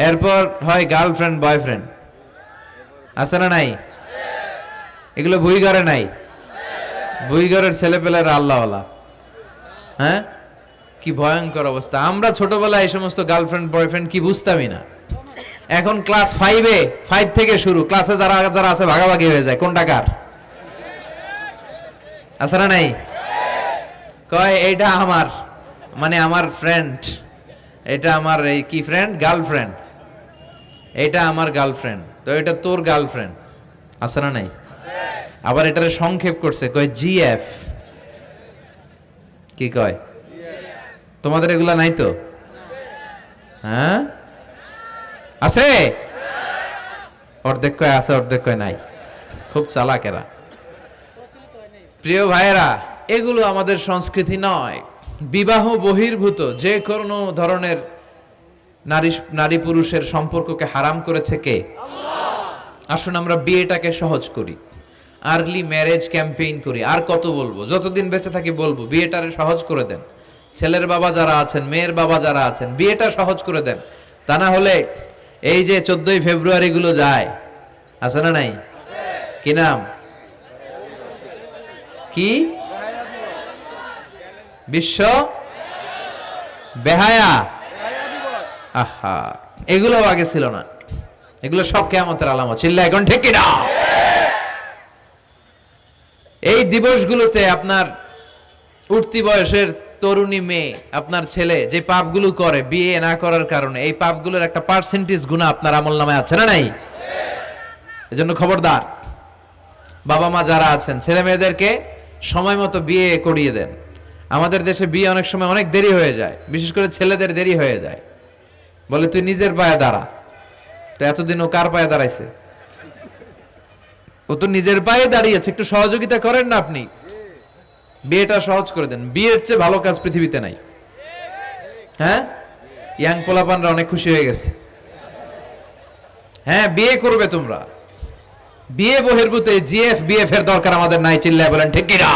Speaker 1: এরপর হয় গার্লফ্রেন্ড বয়ফ্রেন্ড, আছে না নাই? এগুলো ভুইঘরে নাই? ভুইঘরের ছেলেপেলেরা আল্লাহওয়ালা, হ্যাঁ। কি ভয়ঙ্কর অবস্থা। আমরা ছোটবেলায় এই সমস্ত গার্লফ্রেন্ড বয়ফ্রেন্ড কি বুঝতামই না। এখন ক্লাস 5 থেকে শুরু, ক্লাসে যারা যারা আছে ভাগাভাগি হয়ে যায়, কোনটা কার, আছে না নাই? কয় এইটা আমার, মানে আমার ফ্রেন্ড, এটা আমার এই কি ফ্রেন্ড, গার্লফ্রেন্ড, এটা আমার গার্লফ্রেন্ড, তো এটা তোর গার্লফ্রেন্ড, আছে না নাই? আবার এটারে সংক্ষেপ করছে, কয় জিএফ। কি কয়? তোমাদের এগুলা নাই তো? হ্যাঁ আছে, অর্ধেক কয় আছে, অর্ধেক কয় নাই। খুব চালাক এরা। প্রিয় ভাইয়েরা, এগুলো আমাদের সংস্কৃতি নয়। বিবাহ বহির্ভূত যে কোনো ধরনের নারী পুরুষের সম্পর্ককে হারাম করেছে কে? আল্লাহ। আসুন আমরা বিয়েটাকে সহজ করি, আর্লি ম্যারেজ ক্যাম্পেইন করি। আর কত বলবো, যতদিন বেঁচে থাকি বলবো, বিয়েটারে সহজ করে দেন। ছেলের বাবা যারা আছেন, মেয়ের বাবা যারা আছেন, বিয়েটা সহজ করে দেন। তা না হলে এই যে 14ই ফেব্রুয়ারি গুলো যায়, আছে না নাই? কি নাম? কি বিশ্ব বেহায়া? আহা, এগুলো আগে ছিল না, এগুলো সব কিয়ামতের আলামত। চিল্লায় এখন ঠিক কিনা? এই দিবসগুলোতে আপনার উঠতি বয়সের তরুণী মেয়ে, আপনার ছেলে যে পাপগুলো করে বিয়ে না করার কারণে, এই পাপগুলোর একটা পার্সেন্টেজ গুনাহ আপনার আমলনামায় আছে না নাই? এজন্য খবরদার, বাবা মা যারা আছেন ছেলে মেয়েদেরকে সময় মতো বিয়ে করিয়ে দেন। আমাদের দেশে বিয়ে অনেক সময় অনেক দেরি হয়ে যায়, বিশেষ করে ছেলেদের দেরি হয়ে যায়। বলে তুই নিজের পায়ে দাঁড়া। তো এতদিন ও কার পায়ে দাঁড়াইছে? ও তো নিজের পায়ে দাঁড়িয়েছে, একটু সহযোগিতা করেন না আপনি, বিয়েটা সহজ করে দেন। বিয়ের চেয়ে ভালো কাজ পৃথিবীতে নাই। হ্যাঁ, ইয়াং পোলাপানরা অনেক খুশি হয়ে গেছে। হ্যাঁ, বিয়ে করবে তোমরা। বিয়ে বহির্ভূত জিএফ বিএফ এর দরকার আমাদের নাই। চিল্লায় বলেন ঠিক কিনা?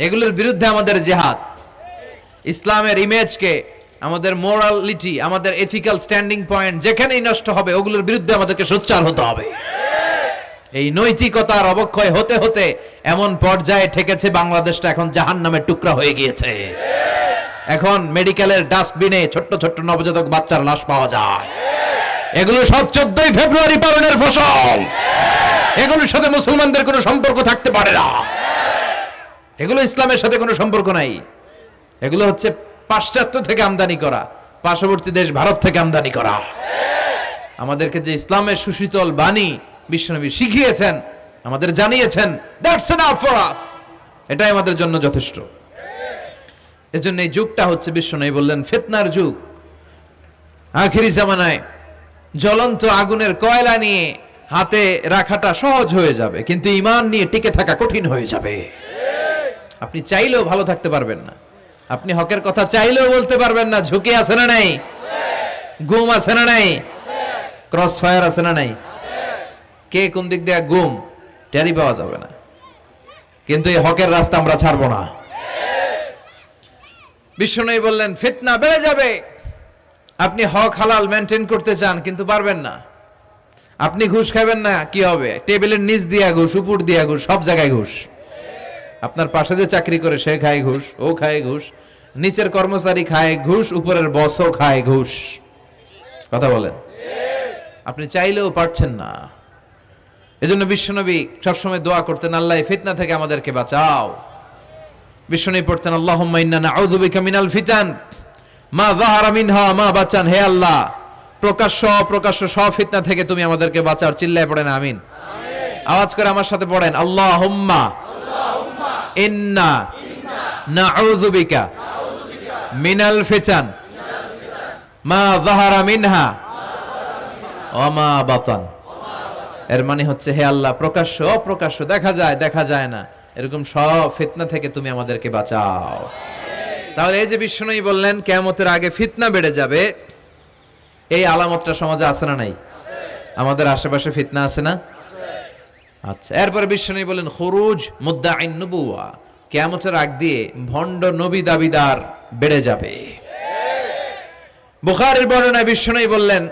Speaker 1: এগুলোর বিরুদ্ধে আমাদের জিহাদ। ইসলামের ইমেজকে, আমাদের মোরালিটি, আমাদের এথিক্যাল স্ট্যান্ডিং পয়েন্ট যেখানেই নষ্ট হবে, ওগুলোর বিরুদ্ধে আমাদেরকে সোচ্চার হতে হবে। এই নৈতিকতার অবক্ষয় হতে হতে এমন পর্যায়ে ঠেকেছে বাংলাদেশটা এখন জাহান্নামের টুকরা হয়ে গিয়েছে। এখন মেডিকেলের ডাস্টবিনে ছোট্ট ছোট্ট নবজাতক বাচ্চার লাশ পাওয়া যায়। এগুলো সব 14ই ফেব্রুয়ারি পালনের ফসল। এগুলোর সাথে মুসলমানদের কোনো সম্পর্ক থাকতে পারে না। এগুলো ইসলামের সাথে কোনো সম্পর্ক নাই। এগুলো হচ্ছে পাশ্চাত্য থেকে আমদানি করা, পার্শ্ববর্তী দেশ ভারত থেকে আমদানি করা। আমাদেরকে যে ইসলামের সুশীতল বাণী বিশ্বনবী শিখিয়েছেন, আমাদের জানিয়েছেন, দ্যাটস এনাফ ফর আস, এটাই আমাদের জন্য যথেষ্ট। এজন্য এই যুগটা হচ্ছে, বিশ্বনবী বললেন, ফিতনার যুগ। আখিরি জামানায় জ্বলন্ত আগুনের কয়লা নিয়ে হাতে রাখাটা সহজ হয়ে যাবে, কিন্তু ঈমান নিয়ে টিকে থাকা কঠিন হয়ে যাবে। আপনি চাইলেও ভালো থাকতে পারবেন না, আপনি হকের কথা চাইলেও বলতে পারবেন না। ঝুঁকি আছে না নাই? গুম আছে না নাই? ক্রস ফায়ার আছে না নাই? কে কোন দিক দিয়ে গুম টেরি পাওয়া যাবে না, কিন্তু এই হকের রাস্তা আমরা ছাড়বো না। বিশ্বনবী বললেন ফিতনা বেড়ে যাবে। আপনি হক হালাল মেনটেন করতে চান কিন্তু পারবেন না। আপনি ঘুষ খাবেন না, কি হবে? টেবিলের নিচ দিয়া ঘুষ, উপর দিয়া ঘুষ, সব জায়গায় ঘুষ। আপনার পাশে যে চাকরি করে সে খায় ঘুষ, ও খায় ঘুষ, নিচের কর্মচারী খায় ঘুষ, উপরের বসও খায় ঘুষ। কথা বলেন, আপনি চাইলেও পারছেন না। এজন্য বিশ্বনবী সবসময় দোয়া করতেন, আল্লাহ ফিতনা থেকে আমাদেরকে বাঁচাও। বিশ্বনবী পড়তেন, আল্লাহুম্মা ইন্না নাউযু বিকা মিনাল ফিতান মা যাহারা মিনহা মা বাচান। হে আল্লাহ, প্রকাশ্য অপ্রকাশ্য সব ফিতনা থেকে তুমি আমাদেরকে বাঁচাও। চিল্লায় পড়েন আমিন। আওয়াজ করে আমার সাথে পড়েন, আল্লাহুম্মা ইন্না নাউযু বিকা মিনাল ফিতান মা যাহারা মিনহা ওয়া মা বাচান। এর মানে হচ্ছে, হে আল্লাহ, প্রকাশ্য অপ্রকাশ্য, দেখা যায় দেখা যায় না, এরকম সব ফিতনা থেকে তুমি আমাদেরকে বাঁচাও। তাহলে এই যে বিশ্বনবী বললেন কিয়ামতের আগে ফিতনা বেড়ে যাবে, এই আলামতটা সমাজে আছে না নাই? আমাদের আশেপাশে ফিতনা আছে না? আচ্ছা, এরপরে বিশ্বনবী বললেন খুরুজ মুদ্দাঈন নবুওয়া, কিয়ামতের আগ দিয়ে ভণ্ড নবী দাবিদার বেড়ে যাবে। বুখারীর বর্ণনায় বিশ্বনবী বললেন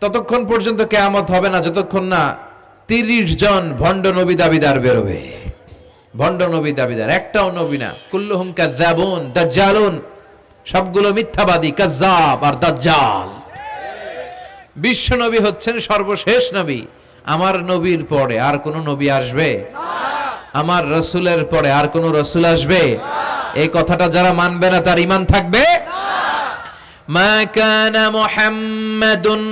Speaker 1: ততক্ষণ পর্যন্ত কিয়ামত হবে না যতক্ষণ না 30 জন ভণ্ড নবী দাবিদার বেরোবে। ভণ্ড নবী দাবিদার, একটাও নবী না। কুল্লুহুম কাযযাবুন দাজ্জালুন, সবগুলো মিথ্যাবাদী, কাযযাব আর দাজ্জাল। বিশ্ব নবী হচ্ছেন সর্বশেষ নবী। আমার নবীর পরে আর কোন নবী আসবে না, আমার রাসূলের পরে আর কোন রাসূল আসবে না। এই কথাটা যারা মানবে না তার ঈমান থাকবে না। মা কানা মুহাম্মাদুন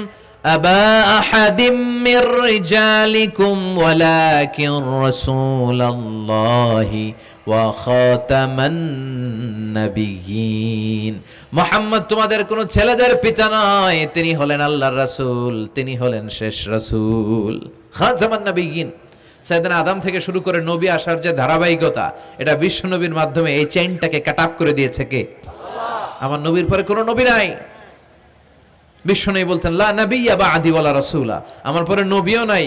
Speaker 1: আবা আহাদিম মির রিজালিকুম ওয়ালাকিন রাসূলুল্লাহি ওয়া খাতামান নাবিয়্যিন। মুহাম্মদ তোমাদের কোন ছেলেদের পিতা নয়, তিনি হলেন আল্লাহর রাসূল, তিনি হলেন শেষ রাসূল। খাতামান নাবিয়্যিন, সাইয়েদনা আদম থেকে শুরু করে নবী আসার যে ধারাবাহিকতা, এটা বিশ্ব নবীর মাধ্যমে এই চেইনটাকে কাট আপ করে দিয়েছে কে? আল্লাহ। আমার নবীর পরে কোনো নবী নাই। বিশ্বনবী বলতেন লা নাবিয়্যা বা'দি ওয়ালা রাসূলা, আমার পরে নবীও নাই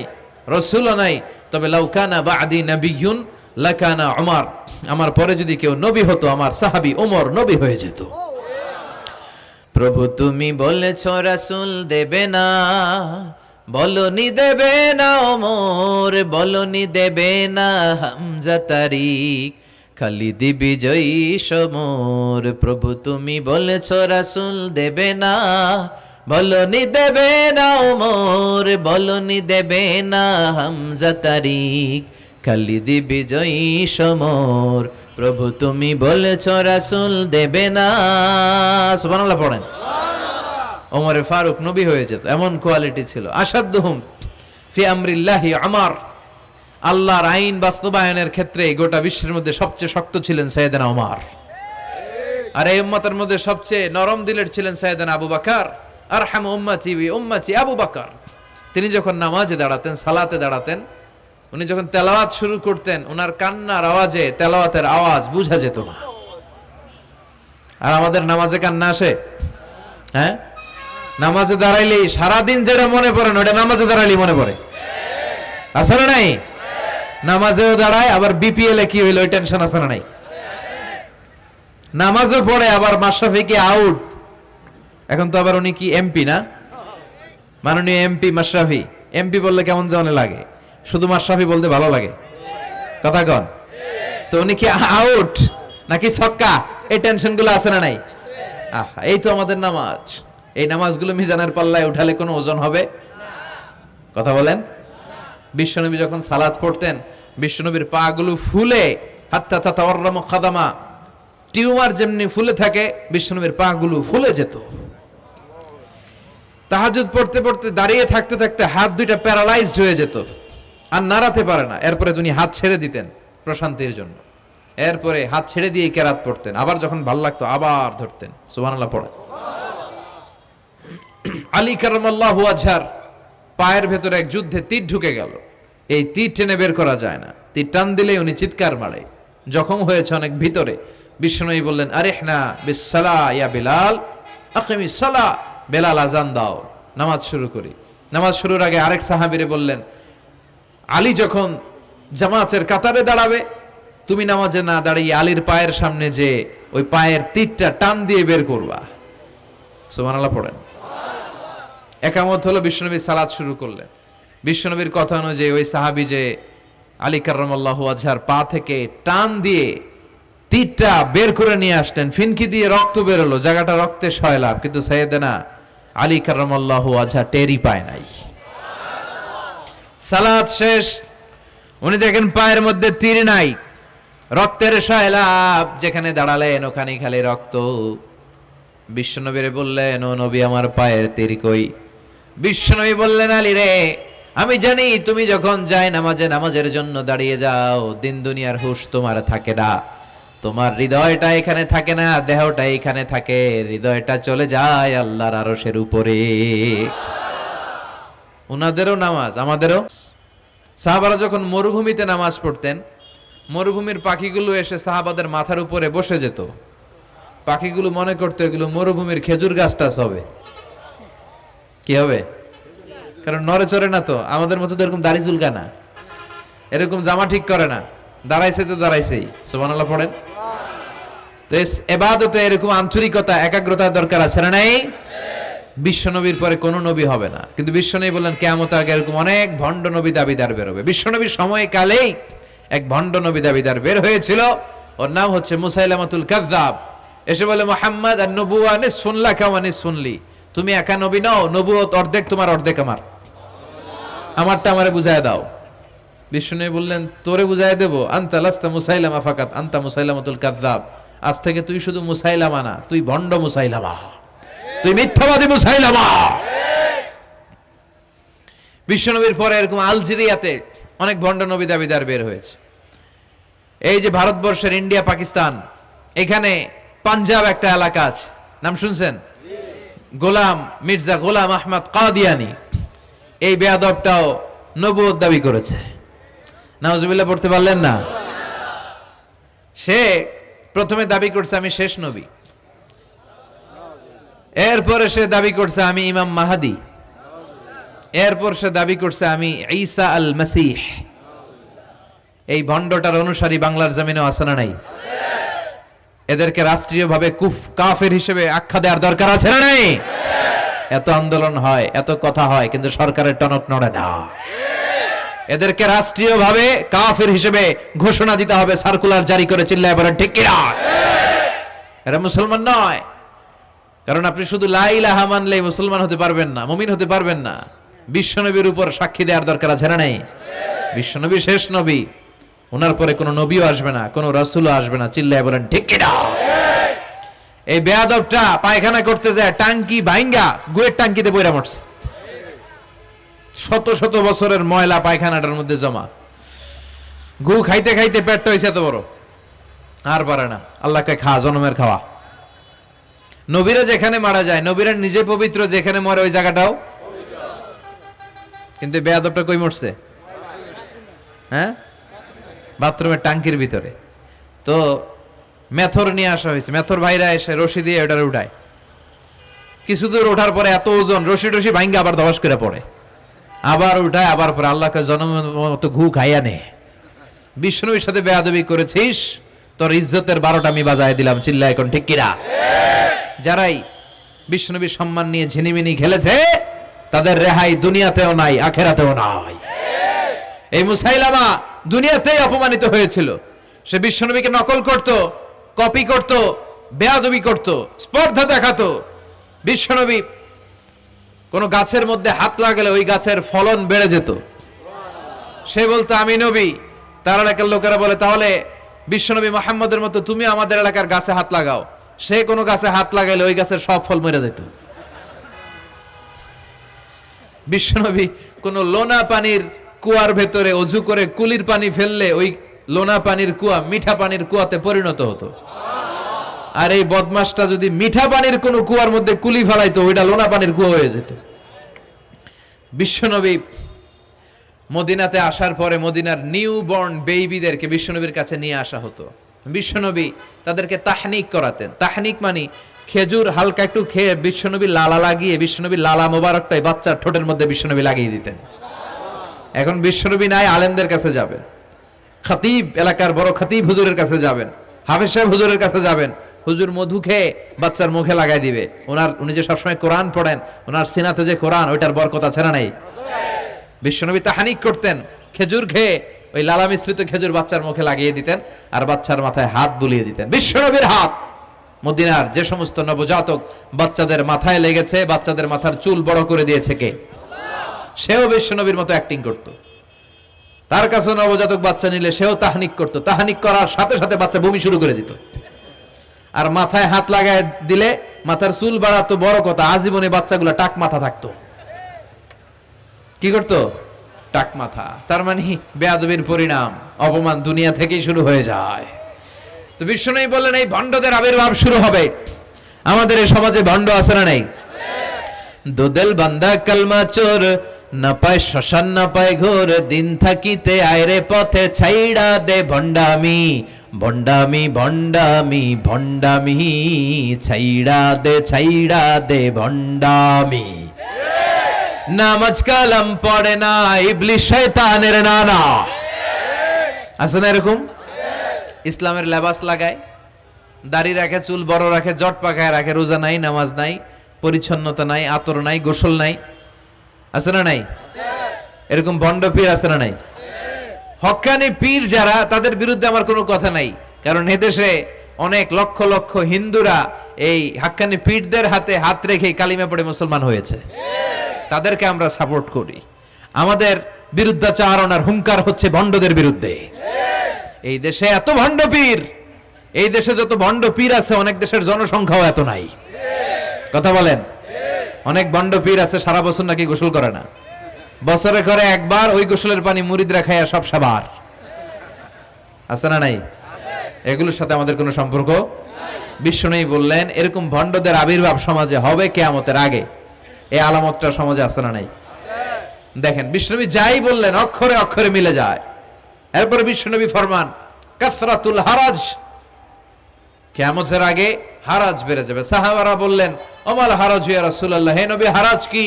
Speaker 1: রাসূলও নাই, তবে লাউ কানা বা'দি নাবিয়্যুন লাকানা উমর, আমার পরে যদি কেউ নবী হতো আমার সাহাবী ওমর নবী হয়ে যেত। প্রভু তুমি বলেছ রাসূল দেবে না, বলনি দেবে না ওমর, বলনি দেবে না হামজা তারিক, খালিদ বিজয়ী সমর। প্রভু তুমি বলেছ রাসূল দেবে না, বলনি দেবে না ওমর, বলনি দেবে না হামজা তারিক, খালিদ বিজয়ী সমর। প্রভু তুমি বলেছ রাসূল দেবে না। সুবহানাল্লাহ পড়েন। ওমরে ফারুক নবী হয়ে যেত, এমন কোয়ালিটি ছিল। আসাদুহুম ফি আমরিল্লাহি উমর, আল্লাহর আইন বাস্তবায়নের ক্ষেত্রে গোটা বিশ্বের মধ্যে সবচেয়ে শক্ত ছিলেন সাইয়েদনা ওমর। আর এই উম্মতের মধ্যে সবচেয়ে নরম দিলের ছিলেন সাইয়েদনা আবু বকর। আরহামু উম্মতি বি উম্মতি আবু বকর। তিনি যখন নামাজে দাঁড়াতেন, সালাতে দাঁড়াতেন, উনি যখন তেলাওয়াত শুরু করতেন, ওনার কান্নার আওয়াজে তেলাওয়াতের আওয়াজ বোঝা যেত না। আর আমাদের নামাজে কান্না আসে? হ্যাঁ, নামাজে দাঁড়াইলেই সারাদিন যেটা মনে পড়ে না ওটা নামাজে দাঁড়াইলেই মনে পড়ে। আছে না নাই? নামাজেও দাঁড়ায়, আবার বিপিএল এ কি হইলো ওই টেনশন আছে না নাই? নামাজও পড়ে, আবার মাশরাফি কি আউট, এখন তো আবার উনি কি এমপি না, মাননীয় এমপি মাশরাফি। এমপি বললে কেমন জানে লাগে, শুধু মাশরাফি বলতে ভালো লাগে, কথা কন। তো উনি কি আউট নাকি ছক্কা, এই টেনশন গুলো আছে না নাই? আহা, এই তো আমাদের নামাজ। এই নামাজগুলো মিজানের পাল্লায় উঠালে কোনো ওজন হবে? কথা বলেন। বিশ্বনবী যখন সালাত পড়তেন, বিশ্বনবীর পা গুলো ফুলে, হাত্তা তাতাওয়াররামু খাদামা, টিউমার যেমনি ফুলে থাকে, বিশ্বনবীর পা গুলো ফুলে যেত। তাহাজ্জুদ পড়তে পড়তে দাঁড়িয়ে থাকতে থাকতে হাত দুইটা প্যারালাইজড হয়ে যেত, আর নাড়াতে পারে না। এরপরে তিনি হাত ছেড়ে দিতেন প্রশান্তির জন্য, এরপরে হাত ছেড়ে দিয়ে কেরাত পড়তেন, আবার যখন ভাল লাগতো আবার ধরতেন। সুবহানাল্লাহ পড়ে। আলী কারামাল্লাহু ওয়াজহার পায়ের ভেতরে এক যুদ্ধে তীর ঢুকে গেল। এই তীর টেনে বের করা যায় না, তীর টান দিলেই উনি চিৎকার মারে, জখম হয়েছে অনেক ভিতরে। বিশ্বনবী বললেন, আরিহনা বিসসালা ইয়া বিলাল, আকিমিস সালা, বেলাল আজান দাও, নামাজ শুরু করি। নামাজ শুরুর আগে আরেক সাহাবীরে বললেন, আলী যখন জামাতের কাতারে দাঁড়াবে, তুমি নামাজে না দাঁড়িয়ে আলীর পায়ের সামনে যে ওই পায়ের তীরটা টান দিয়ে বের করবা। সুবহানাল্লাহ পড়েন। একামত হলো, বিশ্বনবী সালাত শুরু করলেন। বিশ্বনবীর কথা অনুযায়ী ওই সাহাবী যে আলী কারামাল্লাহু ওয়াজহার পা থেকে টান দিয়ে তীরটা বের করে নিয়ে আসলেন, ফিনকি দিয়ে রক্ত বেরোলো, জায়গাটা রক্তে সয়লাভ, কিন্তু সাইয়েদনা আলী কারামাল্লাহু ওয়াজহা টেরই পায় নাই। সালাত শেষ, উনি দেখেন পায়ের মধ্যে তীর নাই, রক্তের সয়লাভ, যেখানে দাঁড়ালেন ওখানে খালি রক্ত। বিশ্বনবীরে বললেন, ও নবী আমার পায়ের তীর কই? বিশ্বনবী বললেন, আলী রে, আমি জানি তুমি যখন যায় নামাজে নামাজের জন্য দাঁড়িয়ে যাও, দিন দুনিয়ার হুঁশ তোমার থাকে না, তোমার হৃদয়টা এখানে থাকে না, দেহটা এখানে থাকে, হৃদয়টা চলে যায় আল্লাহর আরশের উপরে। উনাদেরও নামাজ, আমাদেরও। সাহাবারা যখন মরুভূমিতে নামাজ পড়তেন, মরুভূমির পাখিগুলো এসে সাহাবাদের মাথার উপরে বসে যেত। পাখিগুলো মনে করতো এগুলো মরুভূমির খেজুর গাছটা হবে। কি হবে? কারণ নড়ে চড়ে না তো, আমাদের মতো তো এরকম দাড়ি চুলকা না, এরকম জামা ঠিক করে না, দাঁড়াইছে তো দাঁড়াইছেই। সুবহানাল্লাহ পড়েন। তো ইবাদতে এরকম আন্তরিকতা, একাগ্রতার দরকার আছে না নাই? বিশ্বনবীর পরে কোন নবী হবে না, কিন্তু বিশ্বনবী বললেন কিয়ামতের আগে এরকম অনেক ভণ্ড নবী দাবিদার বের হবে। বিশ্বনবীর সময়কালেই এক ভণ্ড নবী দাবিদার বের হয়েছিল, ওর নাম হচ্ছে মুসাইলামাতুল কাযযাব। এসে বলে, মুহাম্মদ আন-নবুওয়া নিসফুন লাকা ওয়া নিসফুন লি, তুমি একা নবী নও, নবুয়ত অর্ধেক তোমার অর্ধেক আমার, আমারটা আমারে বুঝায় দাও। বিষ্ণু বললেন, তোরে বুঝায় দেবো? আনতা লাস্তা মুসাইলামা ফাকাত, আনতা মুসাইলামাতুল কাযযাব, আজ থেকে তুই শুধু মুসাইলামা না, তুই ভণ্ড মুসাইলামা, তুই মিথ্যাবাদী মুসাইলামা। বিশ্বনবীর পরে এরকম আলজেরিয়াতে অনেক ভণ্ড নবী দাবিদার বের হয়েছে। এই যে ভারতবর্ষের ইন্ডিয়া পাকিস্তান, এখানে পাঞ্জাব একটা এলাকা আছে, নাম শুনছেন? গোলাম মির্জা গোলাম আহমদ কাদিয়ানি, এই বেয়াদবটাও নবুয়ত দাবি করেছে। নাউজুবিল্লাহ পড়তে পারলেন না? সে প্রথমে দাবি করছে আমি শেষ নবী, এরপরে সে দাবি করছে আমি ইমাম মাহাদি, এরপর সে দাবি করছে আমি ঈসা আল মাসিহ। এই ভণ্ডটার অনুসারী বাংলার জমিনে আছে না নাই? এদেরকে রাষ্ট্রীয়ভাবে কাফের হিসেবে আখ্যা দেওয়ার দরকার আছে না নাই? এত আন্দোলন হয়, এত কথা হয়, কিন্তু সরকারের টনক নড়ে না। এদেরকে রাষ্ট্রীয়ভাবে কাফের হিসেবে ঘোষণা দিতে হবে, সার্কুলার জারি করে চিল্লায় বলেন ঠিক কিনা? এরা মুসলমান নয়। কারণ আপনি শুধু লা ইলাহা মানলেই মুসলমান হতে পারবেন না, মুমিন হতে পারবেন না। বিশ্বনবীর উপর সাক্ষী দেওয়ার দরকার আছে না নাই? বিশ্বনবী শেষ নবী, ওনার পরে কোনো নবীও আসবে না, কোনো রাসূলও আসবে না। চিল্লায় বলেন ঠিক কিনা? এই বেয়াদবটা পায়খানা করতে যায় টাঙ্কি ভাঙ্গা গুয়ের টাঙ্কিতে পয়রা মরছে। শত শত বছরের ময়লা পায়খানাটার মধ্যে জমা, গু খাইতে খাইতে পেটটা হয়েছে এত বড়, আর পারে না। আল্লাহকে খা, জনমের খাওয়া। নবীরা যেখানে মারা যায়, নবীরা নিজে পবিত্র, যেখানে মরে ওই জায়গাটাও, কিন্তু বেয়াদবটা কই মরছে? হ্যাঁ, বাথরুমের টাঙ্কির ভিতরে। তো মেথর নিয়ে আসা হয়েছে, মেথর ভাইরা এসে রশি দিয়ে ওটারে উঠায়। কিছু দূর ওঠার পরে এত ওজন, রশি টসি ভাঙ্গে আবার ধস করে পড়ে, আবার উঠায়, আবার পরে আল্লাহকে জনমের মতো ঘু খাইয়া নে। বিষ্ণুর সাথে বেয়াদবি করেছিস, তোর ইজ্জতের 12টা আমি বাজায় দিলাম। চিল্লা এখন ঠিক কিনা? যারাই বিষ্ণুনবীর সম্মান নিয়ে ঝিনিমিনি খেলেছে, তাদের রেহাই দুনিয়াতেও নাই, আখেরাতেও নাই। এই মুসাইলামা দুনিয়াতেই অপমানিত হয়েছিল। সে বিষ্ণুনবীকে নকল করত, কপি করত, বেয়াদবি করত, স্পর্ধা দেখাতো। বিষ্ণুনবী কোন গাছের মধ্যে হাত লাগালে ওই গাছের ফলন বেড়ে যেত। সে বলতো আমি নবী। তার এলাকার লোকেরা বলে তাহলে বিশ্বনবী মুহাম্মদের মতো তুমি আমাদের এলাকার গাছে হাত লাগাও। সে কোনো গাছে হাত লাগাইলে ওই গাছের সব ফল মরে যেত। বিশ্বনবী কোন লোনা পানির কুয়ার ভেতরে অজু করে কুলির পানি ফেললে ওই লোনা পানির কুয়া মিঠা পানির কুয়াতে পরিণত হতো। আর এই বদমাসটা যদি মিঠা পানির কোন কুয়ার মধ্যে কুলি ফেলাইতো, ওইটা লোনা পানির কুয়া হয়ে যেত। বিশ্বনবী মদিনাতে আসার পরে মদিনার নিউ বর্ন বেবিদেরকে বিশ্বনবীর কাছে নিয়ে আসা হতো। বিশ্বনবী তাদেরকে তাহনিক করাতেন। তাহনিক মানে খেজুর হালকা একটু খেয়ে বিশ্বনবী লালা লাগিয়ে বিশ্বনবী লালা মোবারকটাই বাচ্চার ঠোঁটের মধ্যে বিশ্বনবী লাগিয়ে দিতেন। এখন বিশ্বনবী নাই, আলেমদের কাছে যাবেন, খতিব এলাকার বড় খতিব হুজুরের কাছে যাবেন, হাফেজ সাহেব হুজুরের কাছে যাবেন। হুজুর মধু খেয়ে বাচ্চার মুখে লাগাই দিবে। উনি যে সবসময় কোরআন পড়েন, ওনার সিনাতে যে কোরআন, ওইটার বরকত আছে না নাই? বিশ্বনবী তাহনিক করতেন, খেজুর খেয়ে ওই লালা মিশ্রিত খেজুর বাচ্চার মুখে লাগিয়ে দিতেন, আর বাচ্চার মাথায় হাত বুলিয়ে দিতেন। বিশ্বনবীর হাত মদিনার যে সমস্ত নবজাতক বাচ্চাদের মাথায় লেগেছে, বাচ্চাদের মাথার চুল বড় করে দিয়েছে কে? সেও বিশ্বনবীর মতো অ্যাক্টিং করত। তার কাছে নবজাতক বাচ্চা নিলে সেও তাহনিক করত। তাহনিক করার সাথে সাথে বাচ্চা বমি শুরু করে দিত। আর মাথায় হাত লাগায় দিলে মাথার চুল বাড়াতো, বড় কথা, আজীবনে বাচ্চাগুলো টাক মাথা থাকতো। কি করতো? টাক মাথা। তার মানে বেয়াদবির পরিণাম, অপমান দুনিয়া থেকেই শুরু হয়ে যায়। তো বিশ্বনবী বললেন এই ভণ্ডদের আবির্ভাব শুরু হবে। আমাদের এই সমাজে ভণ্ড আছে না নাই? দুদেল বান্দা কালমা চোর, না পায় শ্মশান না পায় ঘোর, দিন থাকিতে আয়রে পথে ছাইড়া দে ভণ্ডামি, ভণ্ডামি ভণ্ডামি ভণ্ডামি, ছাইড়া দে ভণ্ডামি। নামাজ কালাম পড়ে না, ইবলিশ শয়তানের নানা। আছে না এরকম? ইসলামের লেবাস লাগায়, দাড়ি রাখে, চুল বড় রাখে, জট পাকায় রাখে, রোজা নাই, নামাজ নাই, পরিচ্ছন্নতা নাই, আতর নাই, গোসল নাই। আছে না নাই? এরকম ভণ্ড পীর আছে না নাই? হক্কানি পীর যারা, তাদের বিরুদ্ধে আমার কোনো কথা নাই। কারণ এদেশে অনেক লক্ষ লক্ষ হিন্দুরা এই হাক্কানি পীরদের হাতে হাত রেখে কালিমা পড়ে মুসলমান হয়েছে। তাদেরকে আমরা সাপোর্ট করি। আমাদের বিরুদ্ধাচারণার হুঙ্কার হচ্ছে ভণ্ডদের বিরুদ্ধে। এই দেশে এত ভণ্ড পীর, এই দেশে যত ভণ্ড পীর আছে, অনেক দেশের জনসংখ্যাও এত নাই। কথা বলেন? অনেক ভণ্ড পীর আছে সারা বছর নাকি গোসল করে না, বছরে করে একবার, ওই গোসলের পানি মুরিদরা খায় সব সাবার। আছে না নাই? এগুলোর সাথে আমাদের কোনো সম্পর্ক। বিশ্বনবী বললেন এরকম ভণ্ডদের আবির্ভাব সমাজে হবে কিয়ামতের আগে। এই আলামতটা সমাজে আছে না নাই? দেখেন বিশ্বনবী যাই বললেন অক্ষরে অক্ষরে মিলে যায়। এরপরে বিশ্বনবী ফরমান কাসরাতুল হারাজ, কিয়ামতের আগে হারাজ বেড়ে যাবে। সাহাবারা বললেন ওমাল হারাজ ইয়া রাসূলুল্লাহ, হে নবী হারাজ কি?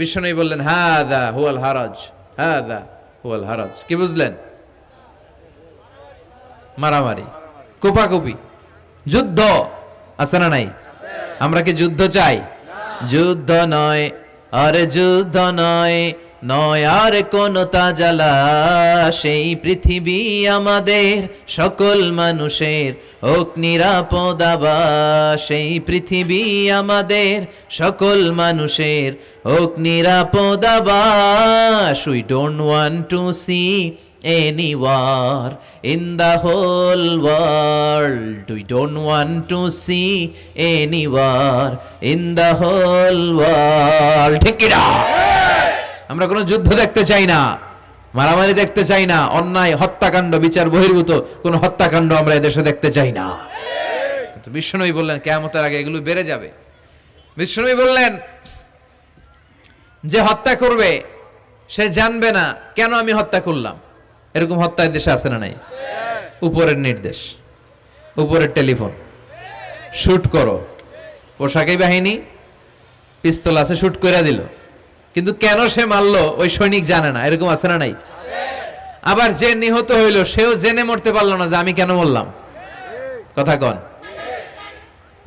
Speaker 1: বিশ্বনবী বললেন হাদা হুয়াল হারাজ, হাদা হুয়াল হারাজ। কি বুঝলেন? মারামারি, কোপাকুপি, যুদ্ধ। আছে না নাই? আমরা কি যুদ্ধ চাই? যুদ্ধ নয় আর যুদ্ধ নয়, নয় আর কোন তাজালা, সেই পৃথিবী আমাদের সকল মানুষের হোক নিরাপদ আবাস, সেই পৃথিবী আমাদের সকল মানুষের হোক নিরাপদ আবাস। We don't want to see any war in the whole world. We don't want to see any war in the whole world. ঠিক কি না? আমরা কোনো যুদ্ধ দেখতে চাই না, মারামারি দেখতে চাই না, অন্যায় হত্যাকাণ্ড বিচার বহির্ভূত কোন হত্যাকাণ্ড আমরা এদেশে দেখতে চাই না। কিন্তু বিশ্বনবী বললেন কিয়ামতের আগে এগুলো বেড়ে যাবে। বিশ্বনবী বললেন যে হত্যা করবে সে জানবে না কেন আমি হত্যা করলাম। এরকম হত্যা দেশে আছে না নাই? উপরের নির্দেশ, উপরের টেলিফোন, শুট করো, পোশাকি বাহিনী পিস্তল আছে, শুট করে দিল, কিন্তু কেন সে মারলো ওই সৈনিক জানে না। এরকম আছে না নাই? আবার যে নিহত হইল সেও জেনে মরতে পারলো না যে আমি কেন মরলাম। কথা কন।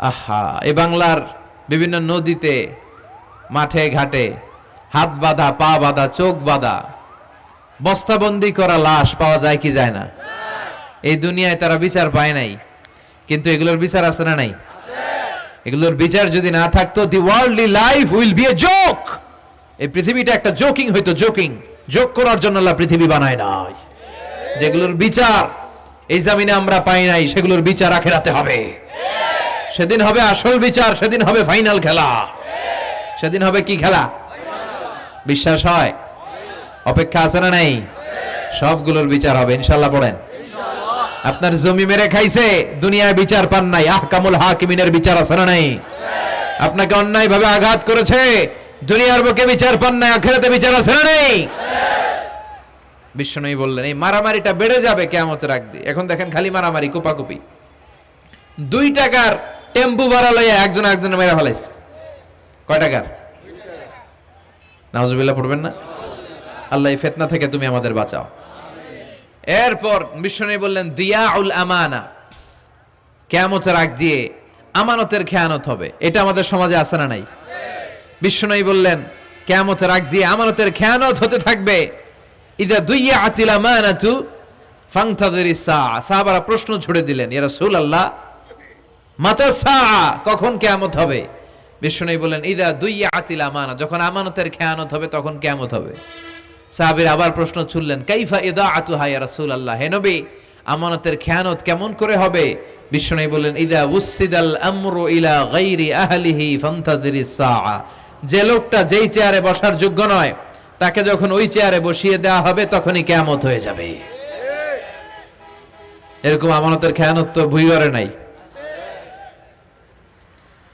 Speaker 1: আহা, এই বাংলার বিভিন্ন নদীতে, মাঠে ঘাটে হাত বাঁধা, পা বাঁধা, চোখ বাঁধা, বস্তাবন্দি করা লাশ পাওয়া যায় কি যায় না? এই দুনিয়ায় তারা বিচার পায় নাই, কিন্তু এগুলোর বিচার আছে না নাই? এগুলোর বিচার যদি না থাকতো, the worldly life will be a joke. এই পৃথিবীটা একটা জোকিং হইতো, জোকিং। জোক করার জন্য আল্লাহ পৃথিবী বানায় নাই। যেগুলোর বিচার এই জমিনে আমরা পাই নাই, সেগুলোর বিচার আখিরাতে হবে। সেদিন হবে আসল বিচার, সেদিন হবে ফাইনাল খেলা। সেদিন হবে কি খেলা? বিশ্বাস হয়? অপেক্ষা আছে না নাই? সবগুলোর বিচার হবে ইনশাআল্লাহ। পড়েন। আপনার জমি মেরে খাইছে, দুনিয়ায় বিচার পান নাই, আহকামুল হাকিমিনের বিচার আছে না নাই? আপনাকে অন্যায় ভাবে আঘাত করেছে, দুনিয়ার বুকে বিচার পান নাই, আখিরাতে বিচার আছে না নাই? বিশ্বনবী বললেন এই মারামারিটা বেড়ে যাবে কিয়ামতের আগ দিয়ে। এখন দেখেন খালি মারামারি, কোপাকুপি। 2 টাকার টেম্পু ভাড়া লইয়া একজন একজনের মেরে ফেলাইছে। কয় টাকার? নাউজুবিল্লাহ পড়বেন না? আল্লাহ এই ফিতনা থেকে তুমি আমাদের বাঁচাও। এরপর বিশ্বনবী বললেন দিয়াউল আমানা, কিয়ামতের আগ দিয়ে আমানতের খেয়ানত হবে। এটা আমাদের সমাজে আছে না নাই? বিশ্বনবী বললেন কিয়ামতের আগ দিয়ে আমানতের খেয়ানত হতে থাকবে। ইদা দুইয়াতিল আমানাতু ফান্তাযিরিস সাআ। সাহাবারা প্রশ্ন ছুড়ে দিলেন, ইয়া রাসূলুল্লাহ মাতা সাআ, কখন কিয়ামত হবে? বিশ্বনবী বললেন ইদা দুইয়াতিল আমানা, যখন আমানতের খেয়ানত হবে তখন কিয়ামত হবে। সাহাবীরা আবার প্রশ্ন ছুড়লেন, কাইফা ইদাআতুহা ইয়া রাসূলুল্লাহ, হে নবী আমানতের খেয়ানত কেমন করে হবে? বিশ্বনবী বললেন ইদা উসিদাল আমরু ইলা গায়রি আহলিহি ফান্তাযিরিস সাআ, যে লোকটা যেই চেয়ারে বসার যোগ্য নয় তাকে যখন ওই চেয়ারে বসিয়ে দেওয়া হবে তখনই কিয়ামত হয়ে যাবে। এরকম আমানতের খেয়ানত তো ভুইগরে নাই।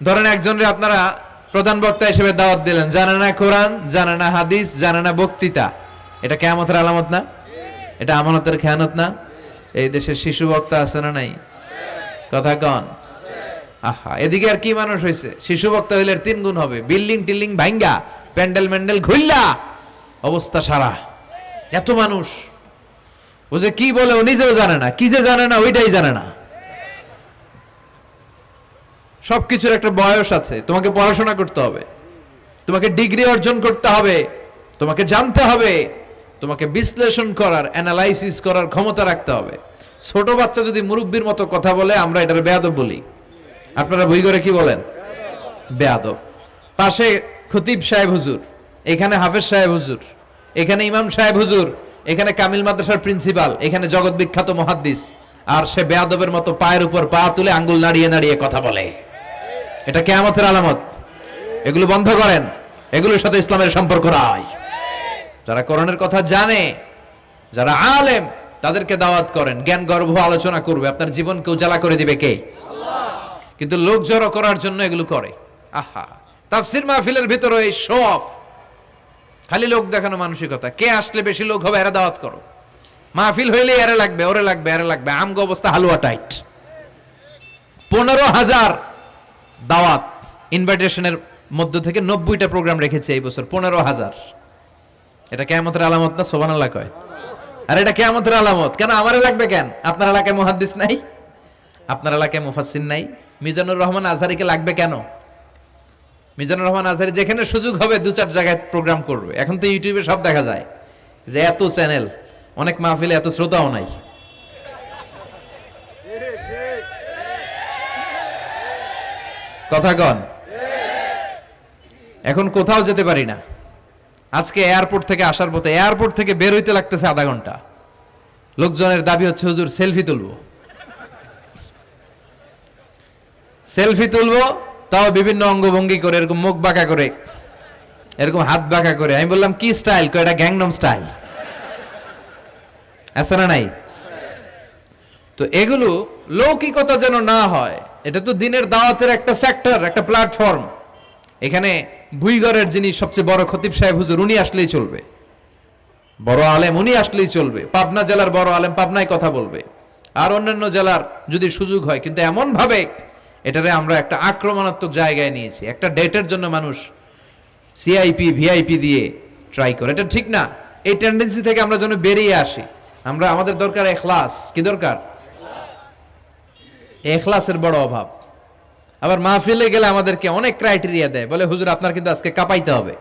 Speaker 1: ধরেন একজনরে আপনারা প্রধান বক্তা হিসেবে দাওয়াত দিলেন, জানে না কোরআন, জানে না হাদিস, জানে না বক্তৃতা, এটা কিয়ামতের আলামত না? এটা আমানতের খেয়ানত না? এই দেশে শিশু বক্তা আছে না নাই? কথা কন। আহা, এদিকে আর কি মানুষ হয়েছে? শিশু বক্তা হইলে 3 গুণ হবে। বিল্ডিং টিল্ডিং ভাঙ্গা, প্যান্ডেল ম্যান্ডেল খুললা, অবস্থা সারা। এত মানুষ, ও যে কি বলে ও নিজেও জানে না, কি যে জানে না ওইটাই জানে না। সবকিছুর একটা বয়স আছে। তোমাকে পড়াশোনা করতে হবে, তোমাকে ডিগ্রি অর্জন করতে হবে, তোমাকে জানতে হবে, তোমাকে বিশ্লেষণ করার, অ্যানালাইসিস করার ক্ষমতা রাখতে হবে। ছোট বাচ্চা যদি মুরব্বির মতো কথা বলে আমরা এটার বেয়াদব বলি। আপনারা বই করে কি বলেন? বেয়াদব। পাশে খতিব সাহেব হুজুর, এখানে হাফেজ সাহেব হুজুর, এখানে ইমাম সাহেব হুজুর, এখানে কামিল মাদ্রাসার প্রিন্সিপাল, এখানে জগৎ বিখ্যাত মুহাদ্দিস, আর সে বেয়াদবের মতো পায়ের উপর পা তুলে আঙ্গুল নাড়িয়ে নাড়িয়ে কথা বলে। এটা কিয়ামতের আলামত। এগুলো বন্ধ করেন, এগুলোর সাথে ইসলামের সম্পর্ক নাই। যারা কোরআনের কথা জানে, যারা আলেম, তাদেরকে দাওয়াত করেন, জ্ঞান গর্ভ আলোচনা করবে, আপনার জীবনকে উজালা করে দিবে কে? আল্লাহ। কিন্তু লোক জড়ো করার জন্য এগুলো করে। আহা, তাফসীর মাহফিলের ভিতরে এই শো অফ, খালি লোক দেখানো মানসিকতা। কে আসলে বেশি লোক হবে এরা দাওয়াত করো। মাহফিল হইলে এরা লাগবে, ওরে লাগবে, এরা লাগবে। আমগো অবস্থা হালুয়া টাইট। 15,000 দাওয়াত ইনভাইটেশনের মধ্য থেকে 90টা প্রোগ্রাম রেখেছে এই বছর। 15,000। এটা কিয়ামতের আলামত না? সুবহানাল্লাহ কয়। আর এটা কিয়ামতের আলামত কেন? আমারে লাগবে কেন? আপনার এলাকায় মুহাদ্দিস নাই? আপনার এলাকায় মুফাসসির নাই? মিজানুর রহমান আজহারীকে লাগবে কেন? মিজানুর রহমান আজহারী যেখানে সুযোগ হবে 2-4 জায়গায় প্রোগ্রাম করবে। এখন তো ইউটিউবে সব দেখা যায় যে এত চ্যানেল, অনেক মাহফিলে এত শ্রোতাও নাই। কথা কন, এখন কোথাও যেতে পারি না। আজকে এয়ারপোর্ট থেকে আসার পথে, এয়ারপোর্ট থেকে বের হইতে লাগতেছে আধা ঘন্টা। লোকজনের দাবি হচ্ছে হুজুর সেলফি তুলবো, সেলফি তুলবো, তাও বিভিন্ন অঙ্গভঙ্গি করে, এরকম মুখ বাঁকা করে, এরকম হাত বাঁকা করে। আমি বললাম কি স্টাইল? এটা গ্যাংনম স্টাইল, আছে না নাই? তো এগুলো লৌকিকতা যেন না হয়। এটা তো দিনের দাওয়াতের একটা সেক্টর, একটা প্ল্যাটফর্ম। এখানে ভুইগড়ের যিনি সবচেয়ে বড় খতিব সাহেব হুজুর, উনি আসলেই চলবে, বড় আলেম উনি আসলেই চলবে, পাবনা জেলার বড় আলেম পাবনায় কথা বলবে, আর অন্যান্য জেলার যদি সুযোগ হয়। কিন্তু এমন ভাবে এটারে আমরা একটা আক্রমণাত্মক জায়গায় নিয়েছি। একটা ডেটের জন্য মানুষ সিআইপি ভিআইপি দিয়ে ট্রাই করে, এটা ঠিক না। এই টেন্ডেন্সি থেকে আমরা যেন বেরিয়ে আসি। আমরা, আমাদের দরকার এখলাস। কি দরকার? এখলাসের বড় অভাব। আবার মাহফিলে গেলে আমাদেরকে অনেক ক্রাইটেরিয়া দেয়, বলে হুজুর আপনার কিন্তু আজকে কাঁপাইতে হবে।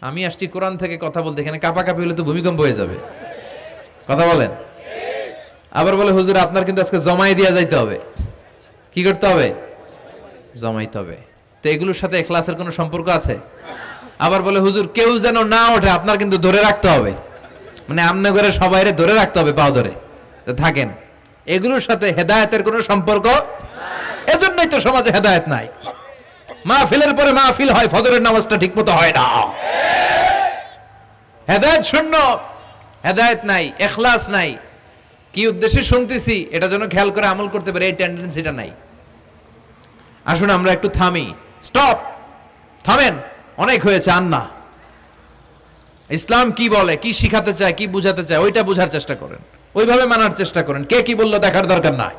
Speaker 1: আমি আসছি কোরআন থেকে কথা বলতে, এখানে কাঁপাকাঁপি হলে তো ভূমিকম্প হয়ে যাবে। কথা বলেন। আবার বলে হুজুর আপনার কিন্তু আজকে জমাই দিয়া যাইতে হবে। কি করতে হবে? জমাইতে হবে। তো এগুলোর সাথে ইখলাসের কোনো সম্পর্ক আছে? আবার বলে হুজুর কেউ যেন না ওঠে, আপনার কিন্তু ধরে রাখতে হবে, মানে আমনে করে সবাইরে ধরে রাখতে হবে, পাও ধরে থাকেন। এগুলোর সাথে হেদায়েতের কোনো সম্পর্ক। এজন্যই তো সমাজে হেদায়েত নাই। মাহফিলের পরে মাহফিল হয়, ফজরের নামাজটা ঠিকমতো হয় না। হেদায়েত শূন্য, হেদায়েত নাই, ইখলাস নাই। কি উদ্দেশ্যে শুনতেছি এটা যেন খেয়াল করে আমল করতে পারে, এই টেন্ডেন্সিটা নাই। আসুন আমরা একটু থামি। স্টপ, থামেন, অনেক হয়েছে। আন্না ইসলাম কি বলে, কি শিখাতে চায়, কি বুঝাতে চায়, ওইটা বুঝার চেষ্টা করেন, ওইভাবে মানার চেষ্টা করেন। কে কি বললো দেখার দরকার নাই,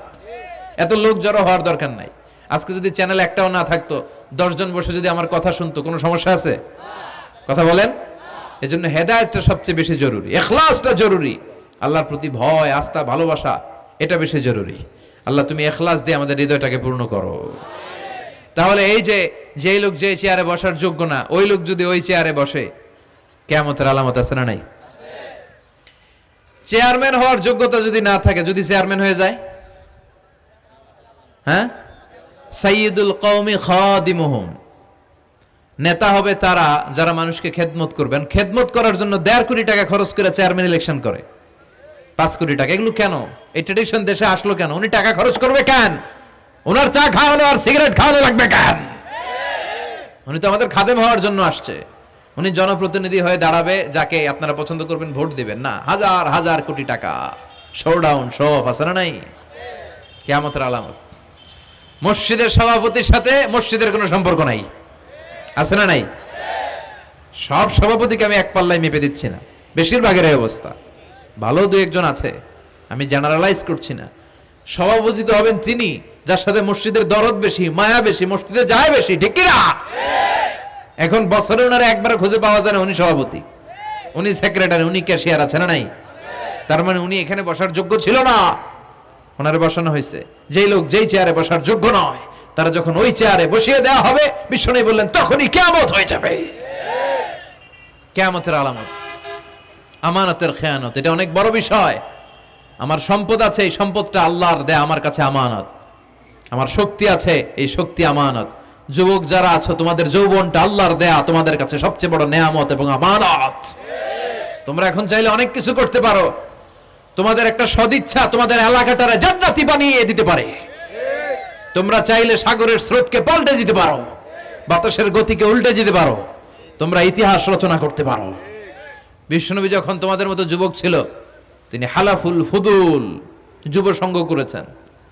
Speaker 1: এত লোক জড়ো হওয়ার দরকার নাই। আজকে যদি চ্যানেল একটাও না থাকতো, 10 জন বসে যদি আমার কথা শুনতো, কোনো সমস্যা আছে? কথা বলেন। এজন্য হেদায়েতটা সবচেয়ে বেশি জরুরি, ইখলাসটা জরুরি, আল্লাহর প্রতি ভয়, আস্থা, ভালোবাসা, এটা বেশি জরুরি। আল্লাহ তুমি ইখলাস দিয়ে আমাদের হৃদয়টাকে পূর্ণ করো। তাহলে এই যে যেই লোক যে চেয়ারে বসার যোগ্য না, ওই লোক যদি ওই চেয়ারে বসে, কিয়ামতের আলামত আছে না নাই? চেয়ারম্যান হওয়ার যোগ্যতা যদি না থাকে, যদি চেয়ারম্যান হয়ে যায়, হ্যাঁ, সাইয়্যিদুল কওমি খাদিমুহুম, নেতা হবে তারা যারা মানুষকে খেদমত করবেন। খেদমত করার জন্য 1.5 কোটি টাকা খরচ করে চেয়ারম্যান ইলেকশন করে, 5 কোটি টাকা। এগুলো কেন? এই ট্রেডিশন দেশে আসলো কেন? উনি টাকা খরচ করবে কেন? ওনার চা খাওয়ানো আর সিগারেট খাওয়ানো লাগবে কেন? উনি তো আমাদের খাদেম হওয়ার জন্য আসছে। উনি জনপ্রতিনিধি হয়ে দাঁড়াবে, যাকে আপনারা পছন্দ করবেন ভোট দিবেন না। হাজার হাজার কোটি টাকা, শোডাউন, শো অফ আছে না নাই? কিয়ামতের আলামত। মসজিদের সভাপতির সাথে মসজিদের কোনো সম্পর্ক নাই, আছে না নাই? সব সভাপতিকে আমি এক পাল্লায় মেপে দিচ্ছি না, বেশিরভাগের এই অবস্থা। ভালো 2-1 আছে, আমি জেনারেলাইজ করছি না। সভাপতি তো হবেন তিনি যার সাথে মসজিদের দরদ বেশি, মায়া বেশি, মসজিদে যায় বেশি, ঠিক কিনা? এখন বছরে ওনারা একবার খুঁজে পাওয়া যায় না, উনি সভাপতি, উনি সেক্রেটারি, উনি ক্যাশিয়ার, আছে না নাই? তার মানে উনি এখানে বসার যোগ্য ছিল না, ওনারে বসানো হয়েছে। যেই লোক যেই চেয়ারে বসার যোগ্য নয়, তারা যখন ওই চেয়ারে বসিয়ে দেওয়া হবে, বিশ্বনবী বললেন তখনই কিয়ামত হয়ে যাবে। কিয়ামতের আলামত আমানতের খেয়ানত, এটা অনেক বড় বিষয়। আমার সম্পদ আছে, এই সম্পদটা আল্লাহর দেয়া, আমার কাছে আমানত। আমার শক্তি আছে, এই শক্তি আমানত। যুবক যারা আছো, তোমাদের যৌবনটা আল্লাহর দেয়া, তোমাদের কাছে সবচেয়ে বড় নেয়ামত এবং আমানত। তোমরা এখন চাইলে অনেক কিছু করতে পারো। তোমাদের একটা সদিচ্ছা তোমাদের এলাকাটারে জান্নাতি বানিয়ে দিতে পারে। তোমরা চাইলে সাগরের স্রোতকে পাল্টে দিতে পারো, বাতাসের গতিকে উল্টে দিতে পারো, তোমরা ইতিহাস রচনা করতে পারো। বিশ্বনবী যখন তোমাদের মতো যুবক ছিল, তিনি হালাফুল ফুদুল যুব সংঘ করেছেন।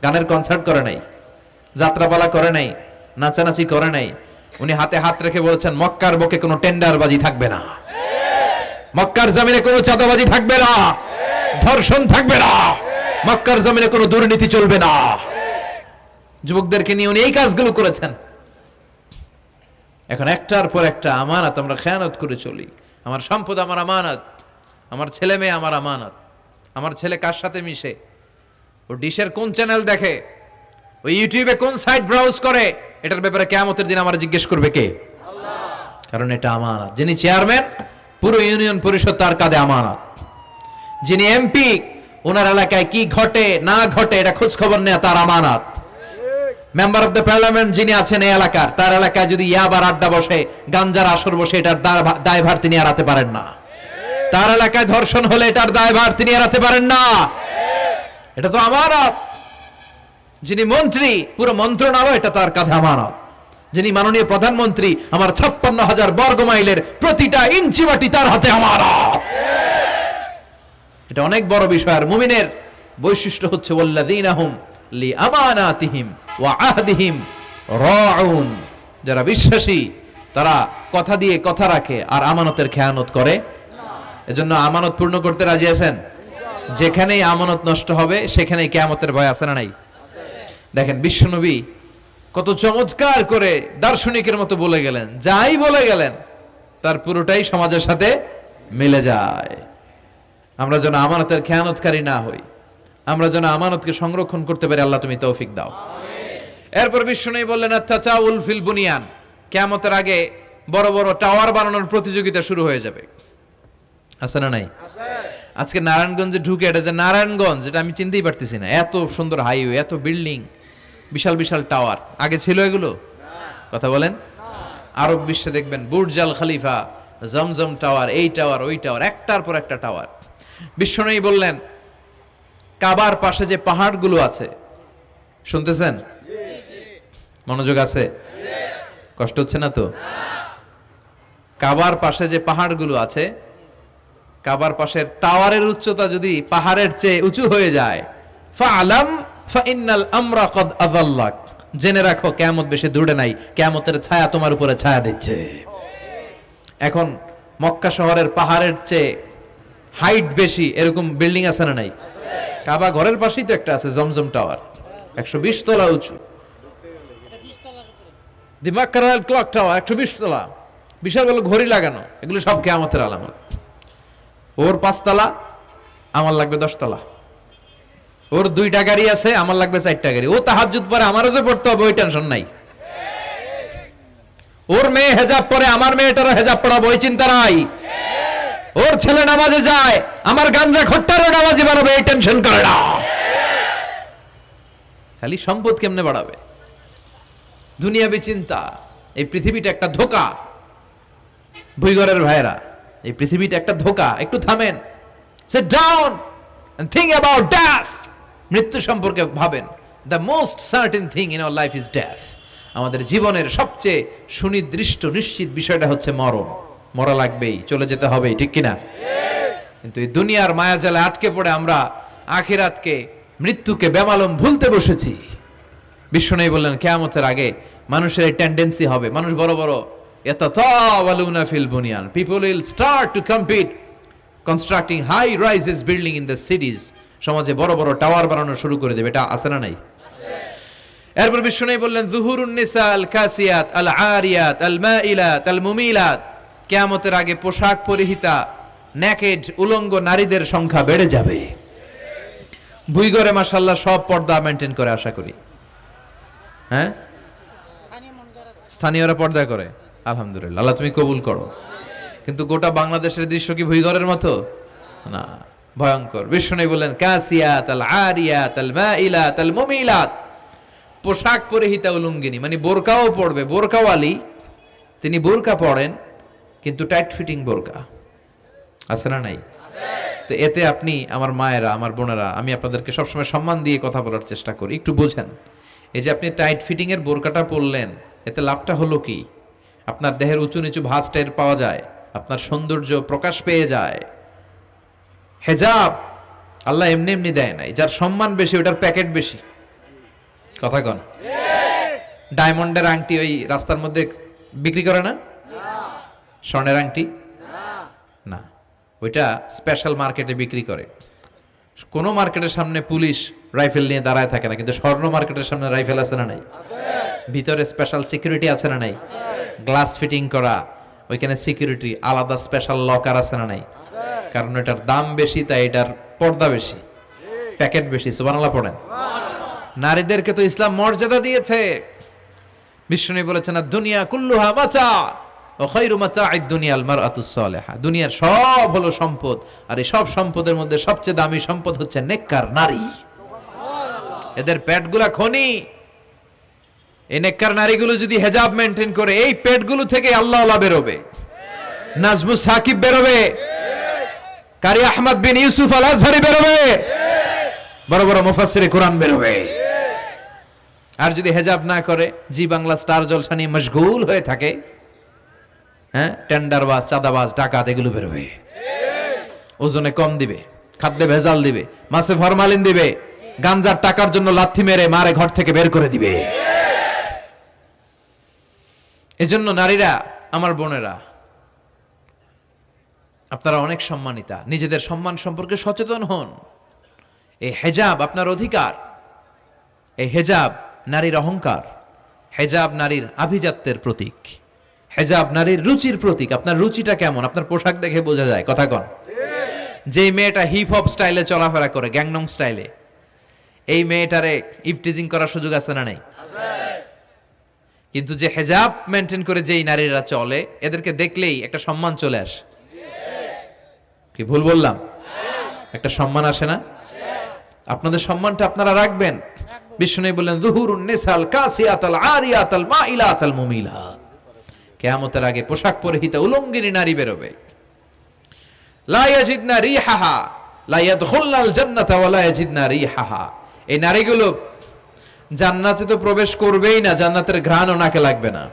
Speaker 1: গানের কনসার্ট করে নাই, যাত্রাপালা করে নাই, নাচানাচি করে নাই। উনি হাতে হাত রেখে বলেছেন মক্কার বুকে কোনো টেন্ডারবাজি থাকবে না, মক্কার জমিনে কোনো চাঁদাবাজি থাকবে না, ধর্ষণ থাকবে না, মক্কার জমিনে কোনো দুর্নীতি চলবে না। যুবকদেরকে নিয়ে উনি এই কাজগুলো করেছেন। এখন একটার পর একটা আমানত আমরা খেয়ানত করে চলি। আমার সম্পদ আমার আমানত, আমার ছেলে মেয়ে আমার আমানত। আমার ছেলে কার সাথে মিশে, ও ডিশের কোন চ্যানেল দেখে, ওই ইউটিউবে কোন সাইট ব্রাউজ করে, এটার ব্যাপারে কিয়ামতের দিন আমার জিজ্ঞেস করবে কে? আল্লাহ। কারণ এটা আমানত। যিনি চেয়ারম্যান, পুরো ইউনিয়ন পরিষদ তার কাঁধে আমানত। যিনি এমপি, ওনার এলাকায় কি ঘটে না ঘটে এটা খোঁজ খবর নেওয়া তার আমানত। মেম্বার অফ দ্য পার্লামেন্ট যিনি আছেন এই এলাকার, তার এলাকায় যদি ইয়াবার আড্ডা বসে, গাঞ্জার আসর বসে, এটার দায়ভার তিনি এড়াতে পারেন না। তার এলাকায় ধর্ষণ হলে এটার দায়ভার তিনি এড়াতে পারেন না। এটা তো আমানত। যিনি মন্ত্রী, পুরো মন্ত্রণালয় এটা তার কাঁধে আমানত। যিনি মাননীয় প্রধানমন্ত্রী, আমার 56,000 বর্গ মাইলের প্রতিটা ইঞ্চি মাটি তার হাতে আমানত। এটা অনেক বড় বিষয়। আর মুমিনের বৈশিষ্ট্য হচ্ছে ওয়াল্লাযীনা হুম লিআমানাতিহিম ওয়া আহদিহিম রাউন। যারা বিশ্বাসী তারা কথা দিয়ে কথা রাখে আর আমানতের খেয়ানত করে না। এজন্য আমানত পূর্ণ করতে রাজি আছেন? যেখানেই আমানত নষ্ট হবে সেখানেই কিয়ামতের ভয় আছে না নাই? দেখেন বিশ্বনবী কত চমৎকার করে দার্শনিকের মতো বলে গেলেন, যাই বলে গেলেন তার পুরোটাই সমাজের সাথে মিলে যায়। আমরা যেন আমানতের খেয়ানতকারী না হই, আমরা যেন আমানতকে সংরক্ষণ করতে পারি। আল্লাহ তুমি তৌফিক দাও। এরপর বিশ্বনবী বললেন আত-তাচাউল ফিল বুনিয়ান, কিয়ামতের আগে বড় বড় টাওয়ার বানানোর প্রতিযোগিতা শুরু হয়ে যাবে। আছে না নাই? আজকে নারায়ণগঞ্জে ঢুকে, এটা যে নারায়ণগঞ্জ এটা আমি চিনতেই পারতেছি না। এত সুন্দর হাইওয়ে, এত বিল্ডিং, বিশাল বিশাল টাওয়ার, আগে ছিল এগুলো? কথা বলেন। আরব বিশ্বে দেখবেন বুর্জ আল খলিফা, জমজম টাওয়ার, এই টাওয়ার ওই টাওয়ার, একটার পর একটা টাওয়ার। বিশ্বনবী বললেন কাবার পাশে যে পাহাড়গুলো আছে, শুনতেছেন? মনোযোগ আছে? কষ্ট হচ্ছে না তো? কাবার পাশে যে পাহাড়গুলো আছে, কাবার পাশের টাওয়ারের উচ্চতা যদি পাহাড়ের চেয়ে উঁচু হয়ে যায়, ফাআলাম ফাইন্নাল আমরা কদ আযাল্লাক, জেনে রাখো কিয়ামত বেশি দূরে নাই, কিয়ামতের ছায়া তোমার উপরে ছায়া দিচ্ছে। এখন মক্কা শহরের পাহাড়ের চেয়ে হাইট বেশি এরকম বিল্ডিং আছে না নাই? কাবা ঘরের পাশেই তো একটা আছে, জমজম টাওয়ার, 120 তলা উঁচু। দি মাক্কারাল ক্লক টাওয়ার 120 তলা, বিশাল বড় ঘড়ি লাগানো। এগুলো সব কিয়ামতের আলামত। ওর 5 তলা, আমার লাগবে 10 তলা। ওর 2টা গাড়ি আছে, আমার লাগবে 4টা গাড়ি। ও তাহাজ্জুদ পড়ে, আমারও যে পড়তে হবে ওই টেনশন নাই। ওর মেয়ে হেজাব পরে, আমার মেয়েটারও হেজাব পড়াবো ওই চিন্তা নাই। ওর ছেলে নামাজে যায়, আমার গাঞ্জা খট্টারও নামাজি বানাবে এই টেনশন করে না। খালি সম্পদ কেমনে বাড়াবে, দুনিয়াবি চিন্তা। এই পৃথিবীটা একটা ধোঁকা। ভুইগরের ভাইরা, এই পৃথিবীটা একটা ধোঁকা। একটু থামেন, sit down and think about death. মৃত্যু সম্পর্কে ভাবেন। The most certain thing in our life is death. আমাদের জীবনের সবচেয়ে সুনির্দিষ্ট নিশ্চিত বিষয়টা হচ্ছে মরণ। মরা লাগবেই, চলে যেতে হবেই, ঠিক কিনা? কিন্তু এই দুনিয়ার মায়াজালে আটকে পড়ে আমরা আখিরাতকে, মৃত্যুকে বেমালুম ভুলতে বসেছি। বিশ্বনবী বললেন কিয়ামতের আগে মানুষের এই টেন্ডেন্সি হবে, মানুষ বড় বড় ইয়াতাতাওয়ালুনা ফিল বুনিয়ান, people will start to compete constructing high rises building in the cities. সমাজে বড় বড় টাওয়ার বানানো শুরু করে দেবে। এটা আছে না নাই? এরপর বিশ্বনবী বললেন যুহুরুন নিসা আল কাসিয়াত আল আরিয়াত আল মাইলাত আল মুমিলাত, কিয়ামতের আগে পোশাক পরিহিতা নেকেড উলঙ্গ নারীদের সংখ্যা বেড়ে যাবে। বুইগরে মাশাআল্লাহ সব পর্দা মেইনটেইন করে, আশা করি। হ্যাঁ, স্থানীয়রা পর্দা করে, আলহামদুলিল্লাহ। আল্লাহ তুমি কবুল করো। কিন্তু গোটা বাংলাদেশের দৃশ্য কি ভুইগরের মতো? না, ভয়ঙ্কর। বিশ্বনবী বললেন কাসিয়াত আল আরিয়াত আল মাইলাত আল মুমিলাত, পোশাক পরিহিতা উলঙ্গিনী, মানে বোরকাও পড়বে, বোরকাওয়ালি। তিনি বোরকা পড়েন কিন্তু টাইট ফিটিং বোরকা। আছে না নাই? তো এতে আপনি, আমার মায়েরা, আমার বোনেরা, আমি আপনাদেরকে সবসময় সম্মান দিয়ে কথা বলার চেষ্টা করি, একটু বোঝেন। এই যে আপনি টাইট ফিটিং এর বোরকাটা পরলেন, এতে লাভটা হলো কি? আপনার দেহের উঁচু নিচু ভাঁজ টের পাওয়া যায়, আপনার সৌন্দর্য প্রকাশ পেয়ে যায়। হেজাব আল্লাহ এমনি এমনি দেয় নাই। যার সম্মান বেশি ওটার প্যাকেট বেশি। কথা কন। ডায়মন্ডের আংটি ওই রাস্তার মধ্যে বিক্রি করে না? স্বর্ণের আংটি না, ওইটা স্পেশাল মার্কেটে বিক্রি করে। কোন মার্কেটের সামনে পুলিশ রাইফেল নিয়ে দাঁড়ায় থাকে না, কিন্তু স্বর্ণ মার্কেটের সামনে রাইফেল আছে না নাই? ভিতরে স্পেশাল সিকিউরিটি আছে না নাই? গ্লাস ফিটিং করা, ওইখানে সিকিউরিটি আলাদা, স্পেশাল লকার আছে না নাই? কারণ এটার দাম বেশি, তাই এটার পর্দা বেশি, প্যাকেট বেশি। সুবহানাল্লাহ পড়েন। নারীদেরকে তো ইসলাম মর্যাদা দিয়েছে। বিষ্ণু বলেছেন দুনিয়া কুল্লুহা মাতা ও খায়রু মাতা'আদ দুনিয়াল মারআতুস সালিহা। দুনিয়ার সব হলো সম্পদ, আর এই সব সম্পদের মধ্যে সবচেয়ে দামি সম্পদ হচ্ছে নেককার নারী। এদের পেটগুলা খনি। এই নেককার নারীগুলো যদি হেজাব মেনটেন করে, এই পেটগুলো থেকে আল্লাহওয়ালা বেরোবে, নাজমুস সাকিব বেরোবে, কারি আহমদ বিন ইউসুফ আল আজহারি বেরোবে, বড় বড় মুফাসসিরে কোরআন বেরোবে। আর যদি হেজাব না করে, জি বাংলা স্টার জলসা নিয়ে মশগুল হয়ে থাকে, হ্যাঁ, টেন্ডারবাজ, চাঁদাবাজ, ডাকাত, এগুলো বেরোবে। ওজনে কম দিবে, খাদ্যে ভেজাল দিবে, মাছে ফরমালিন দিবে, গাঞ্জার টাকার জন্য লাথি মেরে মারে ঘর থেকে বের করে দিবে। এজন্য নারীরা, আমার বোনেরা, আপনারা অনেক সম্মানিতা। নিজেদের সম্মান সম্পর্কে সচেতন হন। এই হেজাব আপনার অধিকার। এই হেজাব নারীর অহংকার। হেজাব নারীর আভিজাত্যের প্রতীক। হেজাব নারীর রুচির প্রতীক। আপনার রুচিটা কেমন আপনার পোশাক দেখে বোঝা যায়। কথা কন। যে মেয়েটা হিপ হপ স্টাইলে চলাফেরা করে, গ্যাংনং স্টাইলে, এই মেয়েটারে ইফটিজিং করার সুযোগ আছে না নাই? কিন্তু যে হেজাব মেনটেন করে যেই নারীরা চলে, এদেরকে দেখলেই একটা সম্মান চলে আসে। কি ভুল বললাম? একটা সম্মান আসে না? আপনাদের সম্মানটা আপনারা রাখবেন। বিষ্ণু বললেন যুহুরুন নিসাল কাসিয়াতাল আরিয়াতাল মাইলাতাল মুমিলাত। কিয়ামতের আগে পোশাক পরিহিতা উলঙ্গিনী নারী বেরোবে। লা ইয়াজিদনা রিহাহা লা ইয়াদখুলনাল জান্নাতা ওয়া লা ইয়াজিদনা রিহাহা। এই নারীগুলো জান্নাতে তো প্রবেশ করবেই না, জান্নাতের ঘ্রাণও নাকে লাগবে না।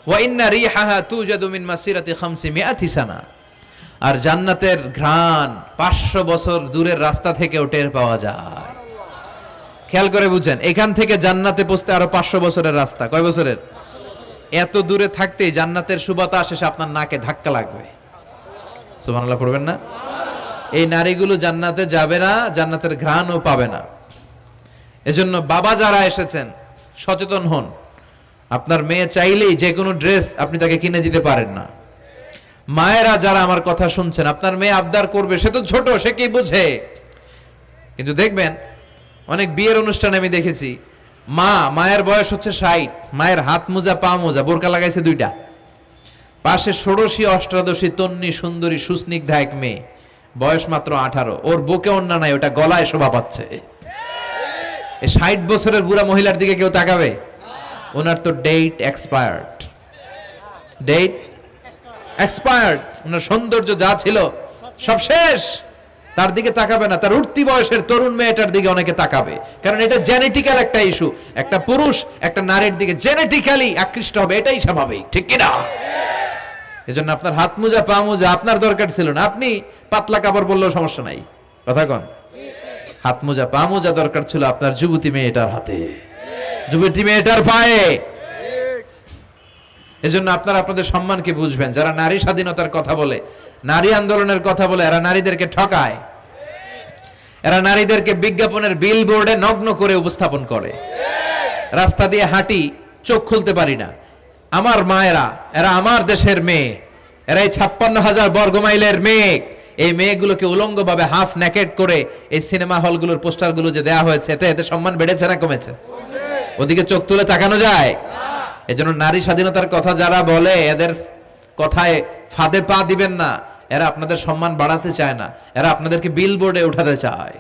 Speaker 1: ওয়া ইন্না রিহাহা তুজাদু মিন মাসিরাতি 500 সানা। আর জান্নাতের ঘ্রাণ 500 বছর দূরের রাস্তা থেকেও টের পাওয়া যায়। খেয়াল করে বুঝেন, এখান থেকে জান্নাতে পৌঁছতে আরো 500 বছরের রাস্তা। কয় বছরের? এত দূরে থাকতেই জান্নাতের সুবাতাস এসে আপনার নাকে ধাক্কা লাগবে। সুবহানাল্লাহ পড়বেন না? এই নারীগুলো জান্নাতে যাবে না, জান্নাতের ঘ্রাণও পাবে না। এজন্য বাবা যারা এসেছেন, সচেতন হন। আপনার মেয়ে চাইলেই যে কোনো ড্রেস আপনি তাকে কিনে দিতে পারেন না। মায়েরা যারা আমার কথা শুনছেন, আপনার মেয়ে আবদার করবে, সে তো ছোট, সে কি বুঝে। কিন্তু দেখবেন অনেক বিয়ের অনুষ্ঠানে আমি দেখেছি, মায়ের বয়স হচ্ছে 60, মায়ের হাত মোজা, পা মোজা, বোরকা লাগাইছে 2টা, পাশে ষোড়শী, অষ্টাদশী, তন্নি, সুন্দরী, সুস্নিগ্ধা এক মেয়ে, বয়স মাত্র 18। ওর বুকে অন্য নাই, ওটা গলায় শোভা পাচ্ছে। এই 60 বছরের বুড়া মহিলার দিকে কেউ তাকাবে? ওনার তো ডেট এক্সপায়ার্ড। Date expired. ওনার সৌন্দর্য যা ছিল সব শেষ। তার দিকে তাকাবে না। তার উঠতি বয়সের তরুণ মেয়েটার দিকে অনেকে তাকাবে, কারণ এটা জেনেটিক্যাল একটা ইস্যু। একটা পুরুষ একটা নারীর দিকে জেনেটিক্যালি আকৃষ্ট হবে, এটাই স্বাভাবিক, ঠিক কি না? এজন্য আপনার হাত মোজা, পা মোজা আপনার দরকার ছিল না। আপনি পাতলা কাপড় পরলেও সমস্যা নাই। কথা কন। হাত মোজা, পা মোজা দরকার ছিল আপনার যুবতী মেয়েটার হাতে, যুবতী মেয়েটার পায়ে। এজন্য আপনারা আপনাদের সম্মানকে বুঝবেন। যারা নারী স্বাধীনতার কথা বলে, নারী আন্দোলনের কথা বলে, এরা নারীদেরকে ঠকায়। এরা নারীদেরকে বিজ্ঞাপনের বিলবোর্ডে নগ্ন করে উপস্থাপন করে। রাস্তা দিয়ে হাঁটি, চোখ খুলতে পারি না। আমার মায়েরা, এরা আমার দেশের মেয়ে, এরা এই 56,000 বর্গ মাইলের মেয়ে। এই মেয়েগুলোকে উলঙ্গভাবে হাফ নেকেড করে এই সিনেমা হলগুলোর পোস্টারগুলো যে দেয়া হয়েছে, এতে সম্মান বেড়েছে না কমেছে? ওদিকে চোখ তুলে তাকানো যায়? এজন্য নারী স্বাধীনতার কথা যারা বলে, এদের কথায় ফাঁদে পা দিবেন না। এরা আপনাদের সম্মান বাড়াতে চায় না, এরা আপনাদেরকে বিলবোর্ডে উঠাতে চায়,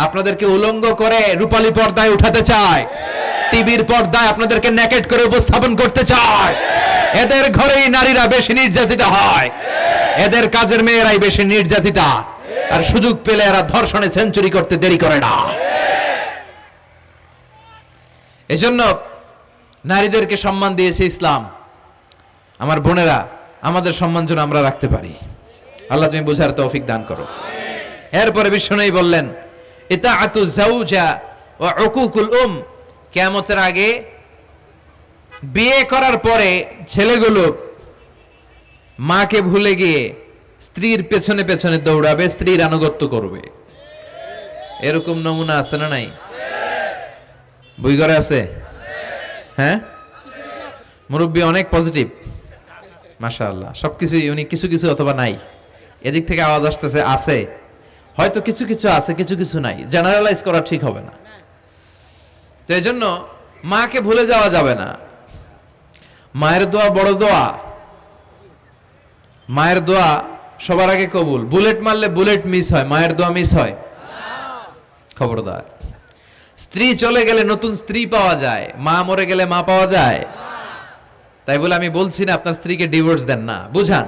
Speaker 1: আপনাদেরকে উলঙ্গ করে রূপালী পর্দায় উঠাতে চায়, টিভির পর্দায় আপনাদেরকে নেকেড করে উপস্থাপন করতে চায়। এদের ঘরেই নারীরা বেশি নির্যাতিতা হয়, এদের কাজের মেয়েরাই বেশি নির্যাতিতা। আর সুযোগ পেলে এরা ধর্ষণে সেঞ্চুরি করতে দেরি করে না। এজন্য নারীদেরকে সম্মান দিয়েছে ইসলাম। আমার বোনেরা, আমাদের সম্মান যেন আমরা রাখতে পারি। আল্লাহ তুমি বোঝার তৌফিক দান করো। এরপরে বিষ্ণু বললেন ইতাআতু যাওজা ওয়া উকুকুল কিয়ামতের আগে বিয়ে করার পরে ছেলেগুলো মাকে ভুলে গিয়ে স্ত্রীর পেছনে পেছনে দৌড়াবে, স্ত্রীর আনুগত্য করবে। এরকম নমুনা আছে না নাই? বই ঘরে আছে? হ্যাঁ, মুরব্বী অনেক পজিটিভ, মাশাআল্লাহ। সবকিছু উনি কিছু কিছু অথবা নাই, এদিক থেকে আওয়াজ আসতেছে আছে, হয়তো কিছু কিছু আছে, কিছু কিছু নাই। জেনারেলাইজ করা ঠিক হবে না। তো এই জন্য মাকে ভুলে যাওয়া যাবে না। মায়ের দোয়া বড় দোয়া। মায়ের দোয়া সবার আগে কবুল। বুলেট মারলে বুলেট মিস হয়, মায়ের দোয়া মিস হয়? খবরদার। স্ত্রী চলে গেলে নতুন স্ত্রী পাওয়া যায়, মা মরে গেলে মা পাওয়া যায়? তাই বলে আমি বলছি না আপনার স্ত্রীকে ডিভোর্স দেন না, বুঝান,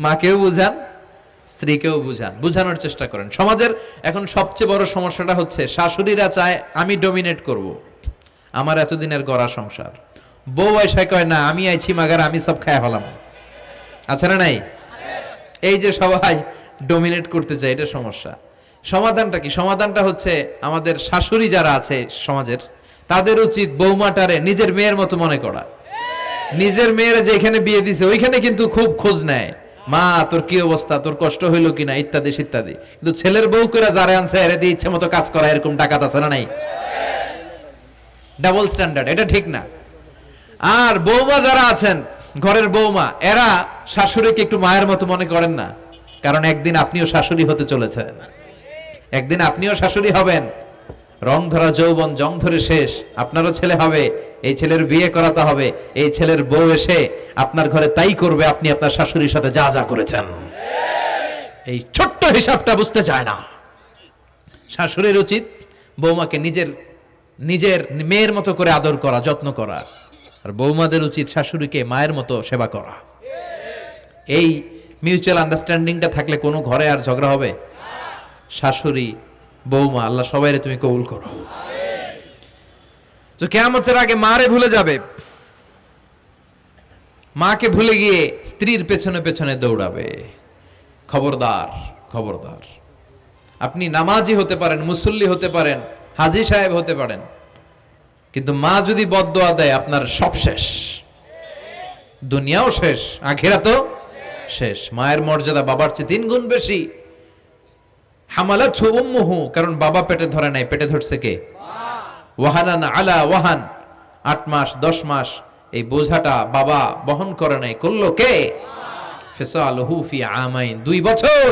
Speaker 1: মাকেও বুঝান, স্ত্রীকেও বুঝান, বুঝানোর চেষ্টা করেন। সমাজের এখন সবচেয়ে বড় সমস্যাটা হচ্ছে শাশুড়িরা চায় আমি ডমিনেট করব, আমার এতদিনের গড়া সংসার। বউ এসে কয় না আমি আইছি মাগার, আমি সব খায় হলাম। আছে না নাই? এই যে সবাই ডমিনেট করতে চায়, এটা সমস্যা। সমাধানটা কি? সমাধানটা হচ্ছে আমাদের শাশুড়ি যারা আছে সমাজের, তাদের উচিত বৌমাটারে নিজের মেয়ের মতো মনে করা। নিজের মেয়েরা যেখানে বিয়ে দিছে ওইখানে কিন্তু খুব খোঁজ নেয়, মা তোর কি অবস্থা, তোর কষ্ট হইলো কিনা, ইত্যাদি ইত্যাদি। কিন্তু ছেলের বউ করে যারা আনছে এর দিয়ে ইচ্ছে মতো কাজ করা, এরকম ডাকাত আছে না নাই? ডাবল স্ট্যান্ডার্ড, এটা ঠিক না। আর বৌমা যারা আছেন, ঘরের বৌমা, এরা শাশুড়িকে একটু মায়ের মতো মনে করেন না, কারণ একদিন আপনিও শাশুড়ি হতে চলেছেন, একদিন আপনিও শাশুড়ি হবেন। রং ধরা যৌবন জং ধরে শেষ, আপনারও ছেলে হবে, এই ছেলের বিয়ে করাতে হবে, এই ছেলের বউ এসে আপনার ঘরে তাই করবে আপনি আপনার শাশুড়ির সাথে যা যা করেছেন। এই ছোট্ট হিসাবটা বুঝতে চায় না। শাশুড়ির উচিত বৌমাকে নিজের নিজের মেয়ের মতো করে আদর করা, যত্ন করা, আর বৌমাদের উচিত শাশুড়িকে মায়ের মতো সেবা করা। এই মিউচুয়াল আন্ডারস্ট্যান্ডিংটা থাকলে কোনো ঘরে আর ঝগড়া হবে? শাশুড়ি বৌমা, আল্লাহ সবাইরে তুমি কবুল করো। তো কিয়ামতের আগে মারে ভুলে যাবে, মাকে ভুলে গিয়ে স্ত্রীর পেছনে পেছনে দৌড়াবে। খবরদার, খবরদার। আপনি নামাজি হতে পারেন, মুসল্লি হতে পারেন, হাজী সাহেব হতে পারেন, কিন্তু মা যদি বদদোয়া দেয় আপনার সব শেষ, দুনিয়াও শেষ, আখিরাতও শেষ। মায়ের মর্যাদা বাবার চেয়ে 3 গুণ বেশি। হামালাতহু উম্মুহু, কারণ বাবা পেটে ধরে নাই, পেটে ধরছে কে? ওয়াহানান আলা ওয়াহান, 8 মাস 10 মাস এই বোঝাটা বাবা বহন করে নাই, করলো কে? ফিসালুহু ফি আমাইন, 2 বছর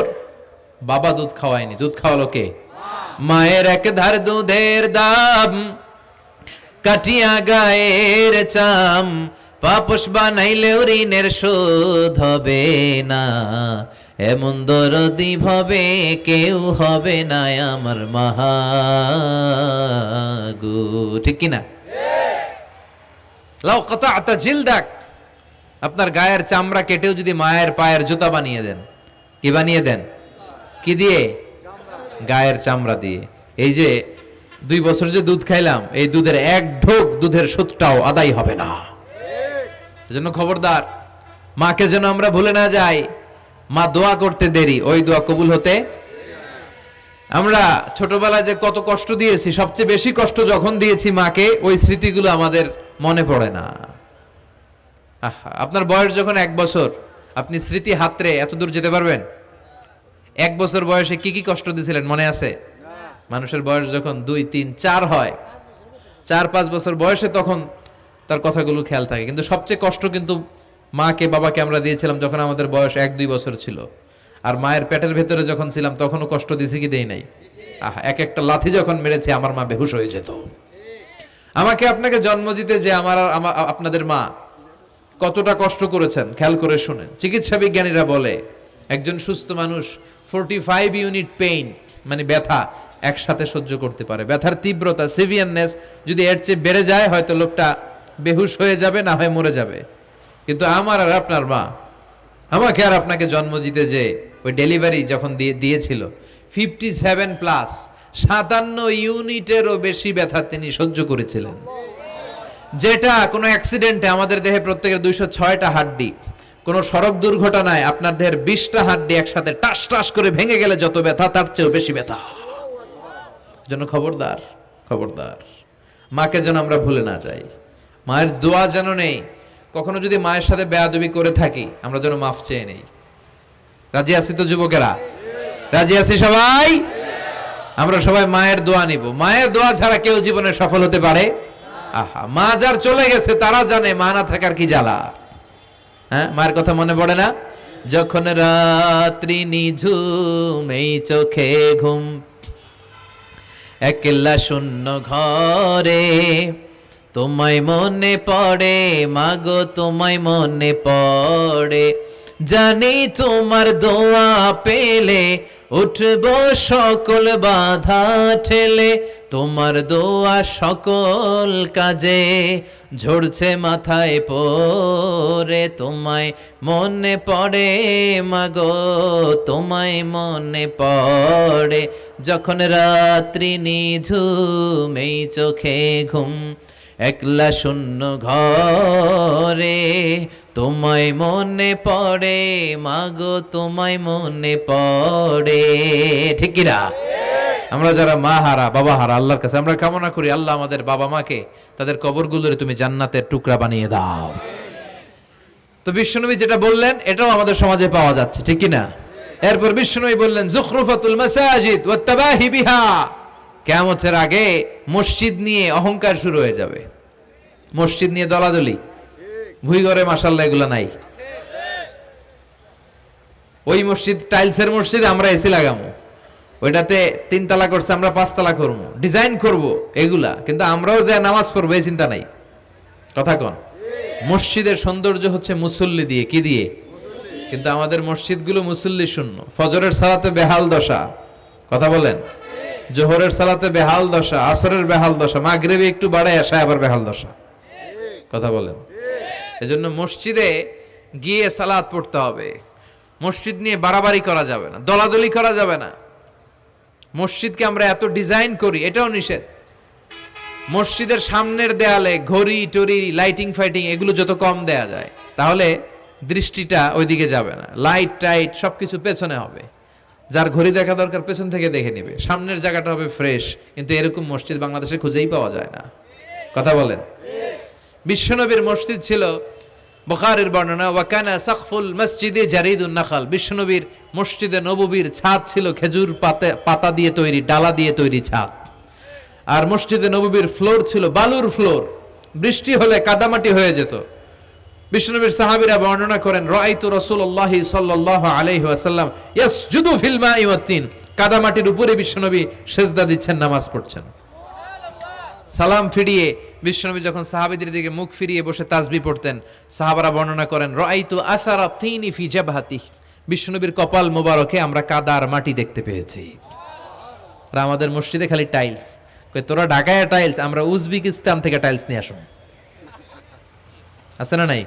Speaker 1: বাবা দুধ খাওয়ায়নি, দুধ খাওয়ালো কে? মায়ের এক ধার দুধের দাম, কাটিয়া গায়ের চাম, পাপস বানাইলেও ঋণের শোধ হবে না, এমন দরদি ভাবে কেউ হবে না আমার মাহাগো। ঠিক কিনা? লাউ কাতাআতা জিলদাক, আপনার গায়ের চামড়া কেটেও যদি মায়ের পায়ের জুতা বানিয়ে দেন, কি বানিয়ে দেন? কি দিয়ে? গায়ের চামড়া দিয়ে। এই যে 2 বছর যে দুধ খাইলাম, এই দুধের 1 ঢোক দুধের সুদটাও আদায় হবে না। এজন্য খবরদার, মাকে যেন আমরা ভুলে না যাই। মা দোয়া করতে দেরি, ওই দোয়া কবুল হতে। আমরা ছোটবেলায় যে কত কষ্ট দিয়েছি, সবচেয়ে বেশি কষ্ট যখন দিয়েছি মাকে, ওই স্মৃতিগুলো আমাদের মনে পড়ে না। আপনার বয়স যখন 1 বছর, আপনি স্মৃতি হাতরে এত দূর যেতে পারবেন? 1 বছর বয়সে কি কি কষ্ট দিয়েছিলেন মনে আছে? মানুষের বয়স যখন 2, 3, 4 হয়, 4-5 বছর বয়সে, তখন তার কথাগুলো খেয়াল থাকে। কিন্তু সবচেয়ে কষ্ট কিন্তু মাকে বাবাকে আমরা দিয়েছিলাম যখন আমাদের বয়স 1-2 বছর ছিল। আর মায়ের পেটের ভেতরে যখন ছিলাম তখনও কষ্ট দিছি কি দেই নাই? এক একটা লাথি যখন মেরেছে আমার মা বেহুশ হয়ে যেত। আমাকে আপনাকে জন্ম দিতে যে আপনাদের মা কতটা কষ্ট করেছেন খেয়াল করে শুনেন। চিকিৎসা বিজ্ঞানীরা বলে একজন সুস্থ মানুষ 45 ইউনিট পেইন, মানে ব্যথা, একসাথে সহ্য করতে পারে। ব্যথার তীব্রতা, সিভিয়ারনেস যদি এর চেয়ে বেড়ে যায়, হয়তো লোকটা বেহুশ হয়ে যাবে, না হয় মরে যাবে। কিন্তু আমার আর আপনার মা আমাকে আর আপনাকে জন্ম দিতে যে ওই ডেলিভারি যখন দিয়েছিল, 57+, 57 ইউনিটেরও বেশি ব্যথা তিনি সহ্য করেছিলেন। যেটা কোনো অ্যাক্সিডেন্টে আমাদের দেহে প্রত্যেকের 206টা হাড্ডি, কোনো সড়ক দুর্ঘটনায় আপনার দেহের 20টা হাড্ডি একসাথে টাস টাস করে ভেঙে গেলে যত ব্যথা, তার চেয়েও বেশি ব্যথা। জন্য খবরদার, খবরদার, মাকে যেন আমরা ভুলে না যাই। মায়ের দোয়া যেন নেই। কখনো যদি মায়ের সাথে বেয়াদবি করে থাকি, আমরা যেন মাফ চেয়ে নেই। রাজি আছি তো যুবকেরা? রাজি আছি সবাই? আমরা সবাই মায়ের দোয়া নিব। মায়ের দোয়া ছাড়া কেউ জীবনে সফল হতে পারে? মা যার চলে গেছে তারা জানে মা না থাকার কি জ্বালা। হ্যাঁ, মায়ের কথা মনে পড়ে না? যখন রাত্রি নিঝুম, এই চোখে ঘুম, একলা শূন্য ঘরে তোমায় মনে পড়ে মাগো, তোমায় মনে পড়ে। জানি তোমার দোয়া পেলে উঠব সকল বাধা ঠেলে, তোমার দোয়া সকল কাজে ঝরছে মাথায় পড়ে। তোমায় মনে পড়ে মাগো, তোমায় মনে পড়ে। যখন রাত্রি নিঝুম এই চোখে ঘুম, একলা শূন্য ঘরে তোমায় মনে পড়ে মাগো, তোমায় মনে পড়ে। ঠিক কিনা? আমরা যারা মা হারা বাবা হারা আল্লাহর কাছে আমরা কামনা করি, আল্লাহ আমাদের বাবা মাকে তাদের কবরগুলোরে তুমি জান্নাতের টুকরা বানিয়ে দাও। তো বিশ্বনবী যেটা বললেন এটাও আমাদের সমাজে পাওয়া যাচ্ছে, ঠিক কিনা? এরপর বিশ্বনবী বললেন যুখরুফাতুল মাসাজিদ ওয়াত তাবাহি বিহা, কিয়ামতের আগে মসজিদ নিয়ে অহংকার শুরু হয়ে যাবে, মসজিদ নিয়ে দলাদলি। ভুই ঘরে মাশাআল্লাহ এগুলো নাই। ওই মসজিদ টাইলসের মসজিদ, আমরা এসি লাগামো, ওইটাতে 3 তালা করছে আমরা 5 তালা করবো, ডিজাইন করব এগুলা, কিন্তু আমরাও যে নামাজ পড়বো এই চিন্তা নাই। কথা কন? মসজিদের সৌন্দর্য হচ্ছে মুসল্লি দিয়ে, কি দিয়ে? কিন্তু আমাদের মসজিদগুলো মুসল্লি শূন্য। ফজরের সালাতে বেহাল দশা, কথা বলেন। জোহরের সালাতে বেহাল দশা, আসরের বেহাল দশা, মাগরিবে একটু বাড়ায় আসা আবার বেহাল দশা, কথা বলেন। এজন্য মসজিদে গিয়ে সালাত পড়তে হবে। মসজিদ নিয়ে বাড়াবাড়ি করা যাবে না, দলাদলি করা যাবে না। মসজিদকে আমরা এত ডিজাইন করি, এটাও নিষেধ। মসজিদের সামনের দেয়ালে ঘড়ি টড়ি লাইটিং ফাইটিং এগুলো যত কম দেয়া যায়, তাহলে দৃষ্টিটা ওইদিকে যাবে না। লাইট টাইট সবকিছু পেছনে হবে, যার ঘড়ি দেখা দরকার পেছন থেকে দেখে নিবে, সামনের জায়গাটা হবে ফ্রেশ। কিন্তু এরকম মসজিদ বাংলাদেশে খুঁজেই পাওয়া যায় না, কথা বলেন। বিশ্বনবীর মসজিদ ছিল, বুখারীর বর্ণনা, ওয়াকানা সাকফুল মসজিদে জারিদুন নাখাল, বিশ্বনবীর মসজিদে নববীর ছাদ ছিল খেজুর পাতা দিয়ে তৈরি, ডালা দিয়ে তৈরি ছাদ। আর মসজিদে নববীর ফ্লোর ছিল বালুর ফ্লোর, বৃষ্টি হলে কাদামাটি হয়ে যেত। বিশ্বনবীর সাহাবীরা বর্ণনা করেন, রাআইতু রাসূলুল্লাহ সাল্লাল্লাহু আলাইহি ওয়াসাল্লাম ইয়াসজুদু ফিল মাই ওয়াত তিন, কাদামাটির উপরে বিশ্বনবী সিজদা দিচ্ছেন, নামাজ পড়ছেন। সালাম ফিরিয়ে বিশ্বনবী যখন সাহাবীদের দিকে মুখ ফিরিয়ে বসে তাসবিহ পড়তেন, সাহাবারা বর্ণনা করেন, রাআইতু আসারা তিনি ফি জাবহাতি, বিশ্বনবীর কপাল মোবারকে আমরা কাদার মাটি দেখতে পেয়েছি। আর আমাদের মসজিদে খালি টাইলস। কই তোরা ঢাকায় টাইলস, আমরা উজবেকিস্তান থেকে টাইলস নিয়ে আসুন, আছে না নাই?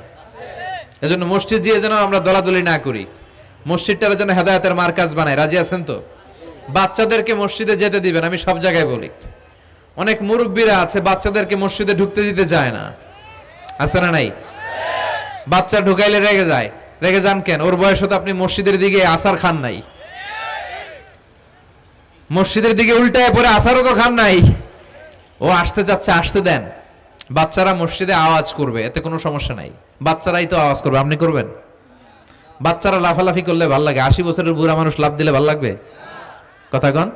Speaker 1: এজন্য মসজিদ দিয়ে যেন আমরা দলাদলি না করি, মসজিদটার যেন হেদায়েতের মার্কাজ বানায়। রাজি আছেন তো? বাচ্চাদেরকে মসজিদে যেতে দিবেন, আমি সব জায়গায় বলি। অনেক মুরব্বীরা আছে বাচ্চাদেরকে মসজিদে ঢুকতে দিতে চায় না, আছে না নাই? বাচ্চা ঢুকাইলে রেগে যায়। রেগে যান কেন? ওর বয়স হতে আপনি মসজিদের দিকে আসার খান নাই, মসজিদের দিকে উল্টায় পরে আসারও তো খান নাই। ও আসতে যাচ্ছে, আসতে দেন। বাচ্চারা মসজিদে আওয়াজ করবে, এতে কোনো সমস্যা নাই, বাচ্চারাই তো আওয়াজ করবে, আপনি করবেন? বাচ্চারা লাফালাফি করলে ভাল লাগে, 80 বছরের বুড়া মানুষ লাফ দিলে ভাল লাগবে? কথা কন,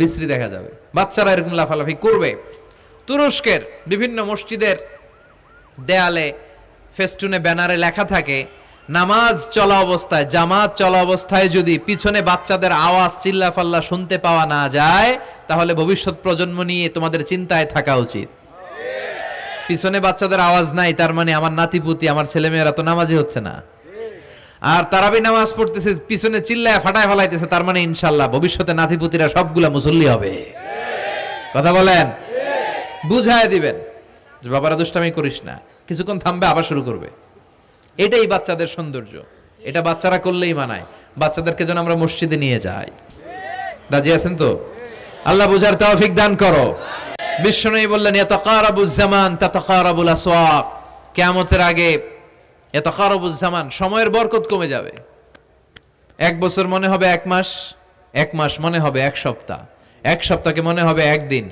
Speaker 1: বিশ্রী দেখা যাবে। বাচ্চারা এরকম লাফালাফি করবে। তুরস্কের বিভিন্ন মসজিদের দেয়ালে ফেস্টুনে ব্যানারে লেখা থাকে, নামাজ চলা অবস্থায়, জামাত চলা অবস্থায় যদি পিছনে বাচ্চাদের আওয়াজ চিল্লাফাল্লা শুনতে পাওয়া না যায়, তাহলে ভবিষ্যৎ প্রজন্ম নিয়ে তোমাদের চিন্তায় থাকা উচিত। পিছনে বাচ্চাদের আওয়াজ নাই, তার মানে আমার নাতিপুতি, আমার ছেলেমেয়েরা তো নামাজি হচ্ছে না। আর তারাবি নামাজ পড়তেছে, পিছনে চিল্লায় ফাটায় ফেলাইতেছে, তার মানে ইনশাল্লাহ ভবিষ্যতে নাতিপুতিরা সবগুলা মুসল্লি হবে। কথা বলেন। বুঝায় দিবেন যে বাবারা দুষ্টামি করিস না, কিছুক্ষণ থামবে আবার শুরু করবে। এটাই বাচ্চাদের সৌন্দর্য, এটা বাচ্চারা করলেই মানায়। বাচ্চাদেরকে যেন আমরা মসজিদে নিয়ে যাই। রাজি আছেন তো? আল্লাহ বুঝার তৌফিক দান করো। বিশ্বনবী বললেন, ইয়াতাকারাবুজ জামান তাতাকারাবুল আসওয়াক, কিয়ামতের আগে ইয়াতাকারাবুজ জামান, সময়ের বরকত কমে যাবে। 1 বছর মনে হবে 1 মাস, 1 মাস মনে হবে 1 সপ্তাহ, 1 সপ্তাহকে মনে হবে 1 দিন।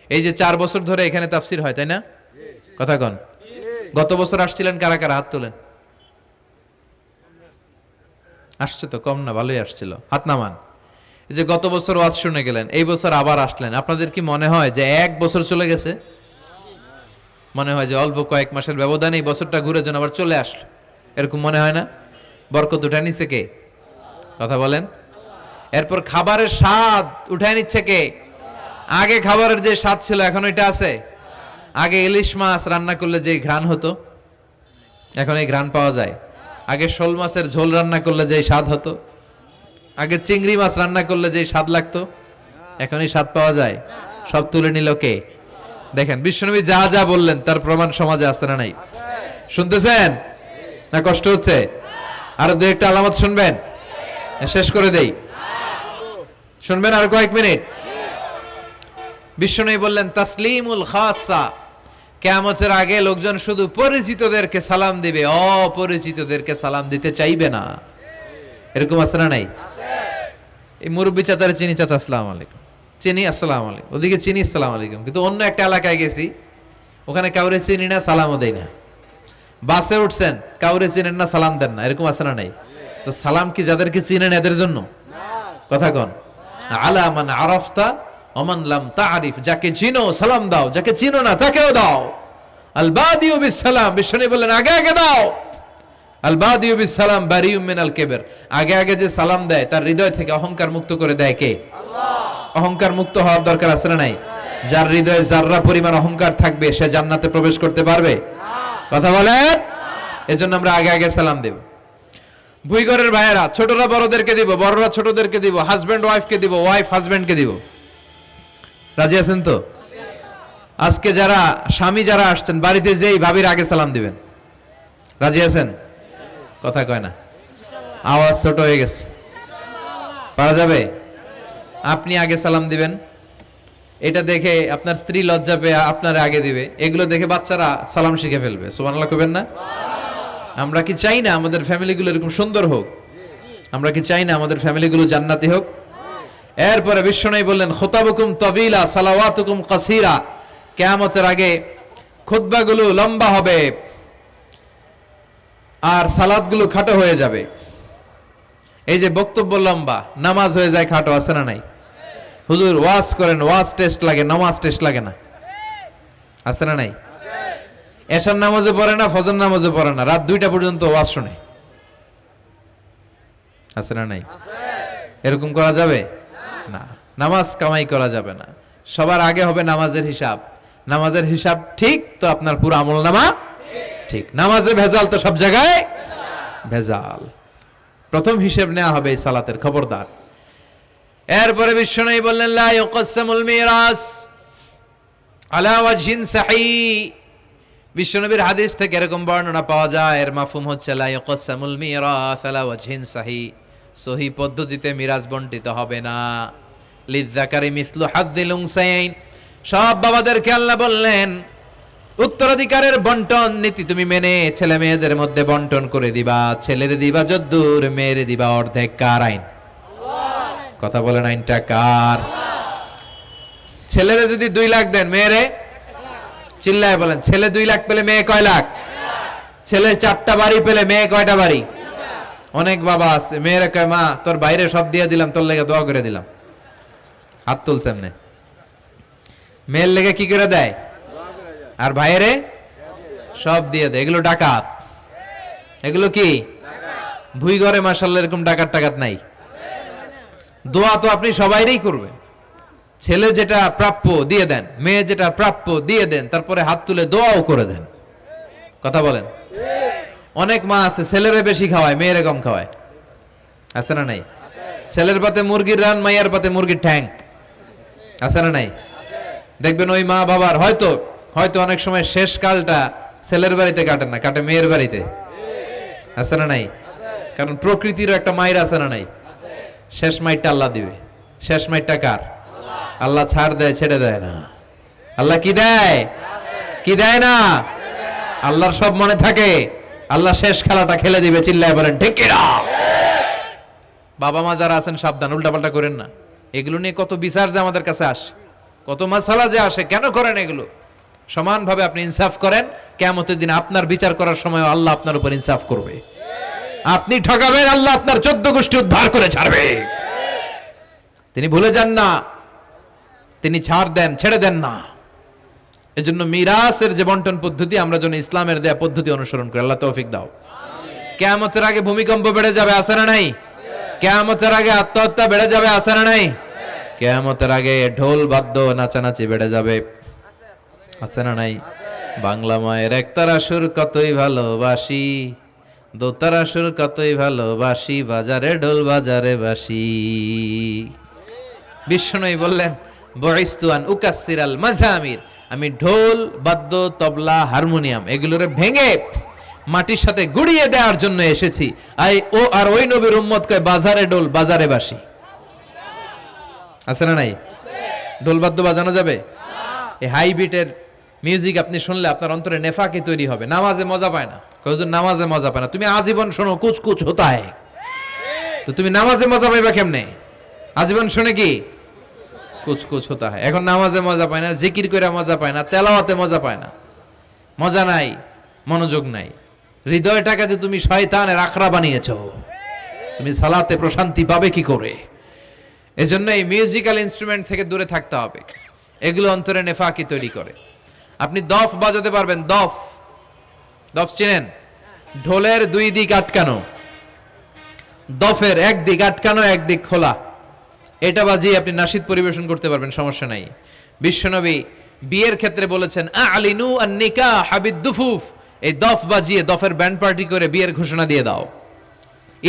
Speaker 1: এই যে 4 বছর ধরে এখানে তাফসীর হয়, তাই না? কথা কন। গত বছর আসছিলেন কারা কারা? হাত তোলেন। আসছে তো কম না, ভালোই আসছিল, হাত নামান। এই যে গত বছর ওয়াজ শুনে গেলেন, এই বছর আবার আসলেন, আপনাদের কি মনে হয় যে 1 বছর চলে গেছে? মনে হয় যে অল্প কয়েক মাসের ব্যবধানে এই বছরটা ঘুরে যেন আবার চলে আসলো, এরকম মনে হয় না? বরকত উঠায় নিচ্ছে কে? কথা বলেন। এরপর খাবারের স্বাদ উঠায় নিচ্ছে কে? আগে খাবারের যে স্বাদ ছিল এখন এটা আছে? আগে ইলিশ মাছ রান্না করলে যে ঘ্রাণ হতো এখন এই ঘ্রাণ পাওয়া যায়? আগে শোল মাছের ঝোল রান্না করলে যে স্বাদ হতো, আগে চিংড়ি মাছ রান্না করলে যে স্বাদ লাগতো, এখন এই স্বাদ পাওয়া যায়? সব তুলে নিল কে? দেখেন বিশ্বনবী যা যা বললেন তার প্রমাণ সমাজে আছে না নাই? শুনতেছেন না কষ্ট হচ্ছে? আর দু একটা আলামত শুনবেন, শেষ করে দেই। শুনবেন আর কয়েক মিনিট। বিশ্বনবী বললেন তাসলিমুল খাসা, কিয়ামতের আগে লোকজন শুধু পরিচিতদেরকে সালাম দিবে, অপরিচিতদেরকে সালাম দিতে চাইবে না। এরকম আছে না নাই? এই মুরব্বী চাচারে চিনি, চাচা আসসালামু আলাইকুম, চিনি আসসালামু আলাইকুম, ওদিকে চিনি আসসালামু আলাইকুম, কিন্তু অন্য একটা এলাকায় গেছি ওখানে কাউরে চিনি না, সালামও দেই না। বাসে উঠছেন কাউরে চিনেন না, সালাম দেন না, এরকম আছে না নাই? তো সালাম কি যাদেরকে চিনেন এদের জন্য? কথা কন। আলা মান আরাফতা ওমান লাম তারিফ, যাকে চিনো সালাম দাও, যাকে চিনো না তাকেও দাও। আল বাদিউ বিস সালাম, বিশ্বনবী বললেন আগে আগে দাও। আল বাদিউ বিস সালাম বারিউম মিনাল কিবর, আগে আগে যে সালাম দেয় তার হৃদয় থেকে অহংকার মুক্ত করে দেয় কে? আল্লাহ। অহংকার মুক্ত হওয়ার দরকার আছে না নাই? যার হৃদয়ে যাররা পরিমাণ অহংকার থাকবে সে জান্নাতে প্রবেশ করতে পারবে? কথা বলেন। এজন্য আমরা আগে আগে সালাম দেব। ভুইঘরের ভাইয়েরা ছোটরা বড়দেরকে দিব, বড়রা ছোটদেরকে দিব, হাজবেন্ড ওয়াইফকে দিব, ওয়াইফ হাজবেন্ডকে দিব। রাজি আছেন তো? আজকে যারা স্বামী যারা আসছেন বাড়িতে যেই ভাবির আগে সালাম দিবেন। রাজি আছেন? কথা কয় না, আওয়াজ ছোট হয়ে গেছে। পারা যাবে? আপনি আগে সালাম দিবেন, এটা দেখে আপনার স্ত্রী লজ্জা পেয়ে আপনার আগে দিবে, এগুলো দেখে বাচ্চারা সালাম শিখে ফেলবে। সুবহানাল্লাহ কইবেন না? আমরা কি চাই না আমাদের ফ্যামিলিগুলো এরকম সুন্দর হোক? আমরা কি চাই না আমাদের ফ্যামিলিগুলো জান্নাতি হোক? এরপরে বিশ্বনবী বললেন খুতাবুকুম তাবিলা সালাওয়াতুকুম কাসীরা, কিয়ামতের আগে খুতবাগুলো লম্বা হবে আর সালাতগুলো খাটো হয়ে যাবে। এই যে বক্তব্য লম্বা, নামাজ হয়ে যায় খাটো, আছে না নাই? হুজুর ওয়াজ করেন, ওয়াজ টেস্ট লাগে, নামাজ টেস্ট লাগে না, আছে না নাই? এশার নামাজে পড়ে না, ফজর নামাজে পড়ে না, রাত 2টা পর্যন্ত ওয়াজ শুনে, আছে না নাই? এরকম করা যাবে না। নামাজ কামাই করা যাবে না। সবার আগে হবে নামাজের হিসাব। নামাজের হিসাব ঠিক তো আপনার পুরো আমল নামা ঠিক। নামাজে ভেজাল তো সব জায়গায় ভেজাল। প্রথম হিসেব নেওয়া হবে এই সালাতের, খবরদার। এরপরে বিশ্বনবী বললেন লা ইউকসামুল মিরাস আলা ওয়াজহিন সাহিহ। বিশ্বনবীর হাদিস থেকে এরকম বর্ণনা পাওয়া যায়, এর মাফহুম হচ্ছে লা ইউকসামুল মিরাস আলা ওয়াজহিন সাহিহ, সহি পদ্ধতিতে মিরাজ বন্টিত হবে না। লিযযাকারি মিসলু হাযযিল উনসায়াইন, সব বাবাদেরকে আল্লাহ বললেন উত্তরাধিকারের বন্টন নীতি তুমি মেনে ছেলে মেয়েদের মধ্যে বন্টন করে দিবা। ছেলেরে দিবা যদ্দূর, মেয়েরে দিবা অর্ধেক। কার আইন? কথা বলেন, আইনটা কার? ছেলেরে যদি 2 লাখ দেন, মেয়েরে চিল্লায় বলেন, ছেলে 2 লাখ পেলে মেয়ে কয় লাখ? ছেলে 4টা বাড়ি পেলে মেয়ে কয়টা বাড়ি? অনেক বাবা আছে মেয়েরা কয় মা তোর বাইরে সব দিয়ে দিলাম, তোর লেগে দোয়া করে দিলাম। হাত তুলছে এমনি। মেয়ের লেগে কি করে দেয়? আর ভাইয়েরে সব দিয়ে দেয়। এগুলো ডাকাত। এগুলো কি ভুই ঘরে মাশাআল্লাহ এরকম ডাকাত টাকাত নাই। দোয়া তো আপনি সবাইরই করবেন। ছেলে যেটা প্রাপ্য দিয়ে দেন, মেয়ে যেটা প্রাপ্য দিয়ে দেন, তারপরে হাত তুলে দোয়াও করে দেন। কথা বলেন। অনেক মা আছে ছেলেরে বেশি খাওয়ায়, মেয়েরে কম খাওয়ায়, আছে না নাই? ছেলের পাতে মুরগির রান, মাইয়ার পাতে মুরগির ঠ্যাং, আছে না নাই? দেখবেন ওই মা বাবার হয়তো অনেক সময় শেষ কালটা ছেলের বাড়িতে কাটে না, কাটে মেয়ের বাড়িতে, আছে না নাই? কারণ প্রকৃতিরও একটা মায়ের আছে না নাই? শেষ মাইরটা আল্লাহ দিবে। শেষ মাইরটা কার? আল্লাহ ছাড় দেয়, ছেড়ে দেয় না। আল্লাহ কি দেয়? কি দেয় না? আল্লাহর সব মনে থাকে। আল্লাহ শেষ খেলাটা খেলে দিবে। চিল্লায় বলেন ঠিক কি না? বাবা মা যারা আছেন সাবধান, উল্টাপাল্টা করেন না। এগুলো নিয়ে কত বিচার যে আমাদের কাছে আসে, কত মাসালা যে আসে। কেন করেন এগুলো? সমানভাবে আপনি ইনসাফ করেন, কিয়ামতের দিন আপনার বিচার করার সময় আল্লাহ আপনার উপর ইনসাফ করবে। আপনি ঠকাবেন, আল্লাহ আপনার 14 গোষ্ঠী উদ্ধার করে ছাড়বে। তিনি ভুলে যান না, তিনি ছাড় দেন, ছেড়ে দেন না। এজন্য মিরাসের যে বন্টন পদ্ধতি, আমরা যেন ইসলামের দেয়া পদ্ধতি অনুসরণ করি। আল্লাহ তৌফিক দাও। কিয়ামতের আগে ভূমিকম্প বেড়ে যাবে, আছে না নাই? কিয়ামতের আগে আত্মহত্যা বেড়ে যাবে, আছে না নাই? কিয়ামতের আগে ঢোল বাদ্য নাচানাচি বেড়ে যাবে, আছে না নাই? বাংলা মায়ের একতারা সুর কতই ভালোবাসি, দোতারা সুর কতই ভালোবাসি, বাজারে ঢোল বাজারে বাসি। বিষ্ণুই বললেন বুইস্তু আন উকাসসিরাল মাযামির, আমি ঢোল বাদ্য তবলা হারমোনিয়াম এগুলোরে ভেঙে মাটির সাথে গুড়িয়ে দেওয়ার জন্য এসেছি। আর ওই নবীর উম্মত কয় বাজারে ঢোল বাজারে বাসি। আছে না নাই? ঢোল বাদ্য বাজানো যাবে? এই হাই বিটের মিউজিক আপনি শুনলে আপনার অন্তরে নেফাকি তৈরি হবে। নামাজে মজা পায় না, কয়জন নামাজে মজা পায় না। তুমি আজীবন শোনো কুচ কুচ হোতা হয়, তো তুমি নামাজে মজা পাইবা কেমনে? আজীবন শুনে কি কুচ কুচ হোতা হয়। এখন নামাজে মজা পায় না, জিকির করে মজা পায় না, তেলাওয়াতে মজা পায় না, মজা নাই, মনোযোগ নাই। হৃদয়টাকে যে তুমি শয়তানের আখড়া বানিয়েছো, তুমি সালাতে প্রশান্তি পাবে কি করে? এজন্য এই মিউজিক্যাল ইনস্ট্রুমেন্ট থেকে দূরে থাকতে হবে, এগুলো অন্তরে নেফাকি তৈরি করে। আপনি দফ বাজাতে পারবেন? দফ, দফ চিনেন? ঢোলের দুই দিক আটকানো, দফের এক দিক আটকানো এক দিক খোলা, এটা বাজিয়ে আপনি নাশিদ পরিবেশন করতে পারবেন, সমস্যা নাই। বিশ্বনবী বিয়ের ক্ষেত্রে বলেছেন আলিনু আন নিকাহ বিদ-দুফুফ, এই দফ বাজিয়ে দফের ব্যান্ড পার্টি করে বিয়ের ঘোষণা দিয়ে দাও।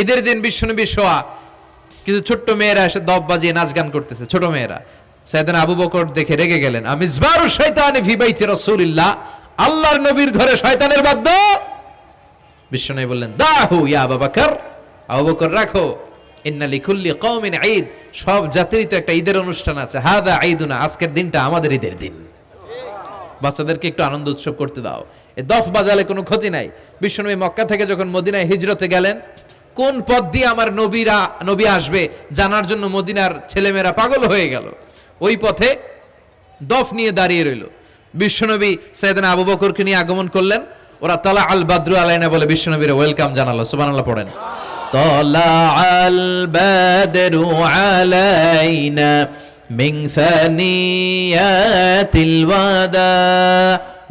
Speaker 1: ঈদের দিন বিশ্বনবী শোয়া কিছু ছোট্ট মেয়েরা এসে দফ বাজিয়ে নাচ গান করতেছে, ছোট মেয়েরা। সাইয়েদনা আবু বকর দেখে রেগে গেলেন, আমিজবারু শাইতানি ফি বাইতি রাসূলিল্লাহ, আল্লাহর নবীর ঘরে শয়তানের বাদ্য। বিশ্বনবী বললেন দাহু ইয়া আবু বকর, আবু বকর রাখো, ইন্না লিকুল্লি কওমিন ঈদ, সব জাতিরই তো একটা ঈদের অনুষ্ঠান আছে, হাদা ঈদুনা, আজকের দিনটা আমাদের ঈদের দিন, বাচ্চাদেরকে একটু আনন্দ উৎসব করতে দাও। এই দফ বাজালে কোনো ক্ষতি নাই। বিশ্বনবী মক্কা থেকে যখন মদিনায় হিজরতে গেলেন, কোন পথ দিয়ে আমার নবী আসবে জানার জন্য মদিনার ছেলেমেয়েরা পাগল হয়ে গেল। ওই পথে দফ নিয়ে দাঁড়িয়ে রইল। বিশ্বনবী সাইয়েদনা আবু বকরকে নিয়ে আগমন করলেন। ওরা তালা আল বাদরু আলাইনা বলে বিশ্বনবীর ওয়েলকাম জানালো। সুবহানাল্লাহ পড়েন। তালা আল বাদরু আলাইনা মিন সানিয়াতিল ওয়াদা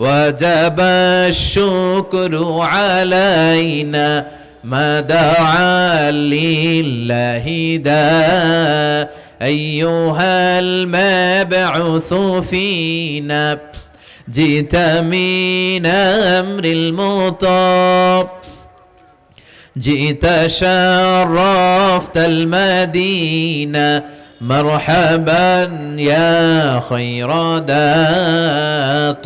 Speaker 1: ওয়াজাবা আশ-শুকরু আলাইনা মা দাআ লিল্লাহি দা أيها المبعوث فينا جئت من أمر المطاب جئت شرفت المدينة مرحبا يا خير دا